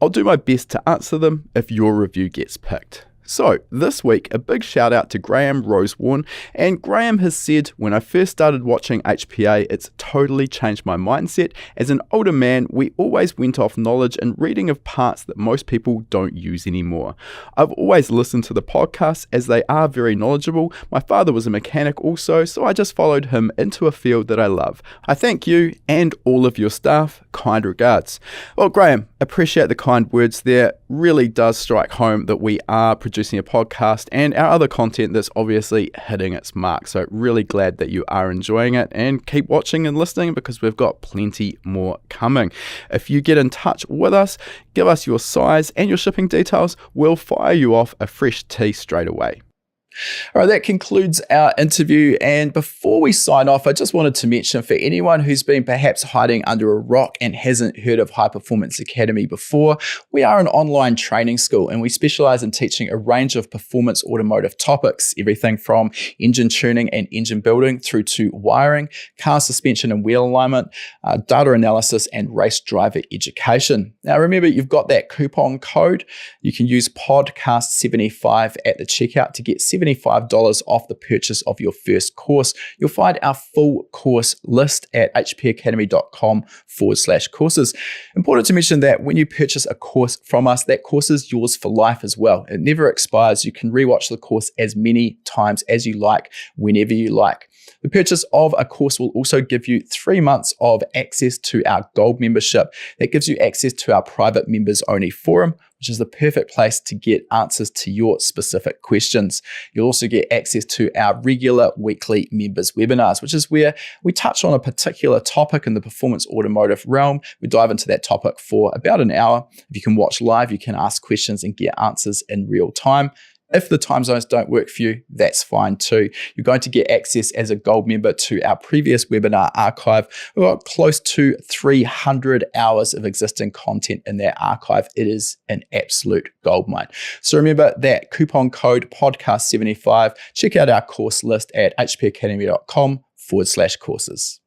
I'll do my best to answer them if your review gets picked. So, this week, a big shout out to Graham Rosewarne, and Graham has said, when I first started watching HPA, it's totally changed my mindset. As an older man, we always went off knowledge and reading of parts that most people don't use anymore. I've always listened to the podcasts as they are very knowledgeable. My father was a mechanic also, so I just followed him into a field that I love. I thank you and all of your staff. Kind regards. Well, Graham, appreciate the kind words there. Really does strike home that we are producing a podcast and our other content that's obviously hitting its mark. So really glad that you are enjoying it, and keep watching and listening because we've got plenty more coming. If you get in touch with us, give us your size and your shipping details, we'll fire you off a fresh tee straight away. All right, that concludes our interview. And before we sign off, I just wanted to mention for anyone who's been perhaps hiding under a rock and hasn't heard of High Performance Academy before, we are an online training school and we specialize in teaching a range of performance automotive topics, everything from engine tuning and engine building through to wiring, car suspension and wheel alignment, data analysis, and race driver education. Now, remember, you've got that coupon code. You can use podcast75 at the checkout to get $75 off the purchase of your first course. You'll find our full course list at hpacademy.com/courses. Important to mention that when you purchase a course from us, that course is yours for life as well. It never expires. You can rewatch the course as many times as you like, whenever you like. The purchase of a course will also give you 3 months of access to our Gold membership. That gives you access to our private members only forum, which is the perfect place to get answers to your specific questions. You'll also get access to our regular weekly members webinars, which is where we touch on a particular topic in the performance automotive realm. We dive into that topic for about an hour. If you can watch live, you can ask questions and get answers in real time. If the time zones don't work for you, that's fine too. You're going to get access as a Gold member to our previous webinar archive. We've got close to 300 hours of existing content in that archive. It is an absolute goldmine. So remember that coupon code podcast75. Check out our course list at hpacademy.com/courses.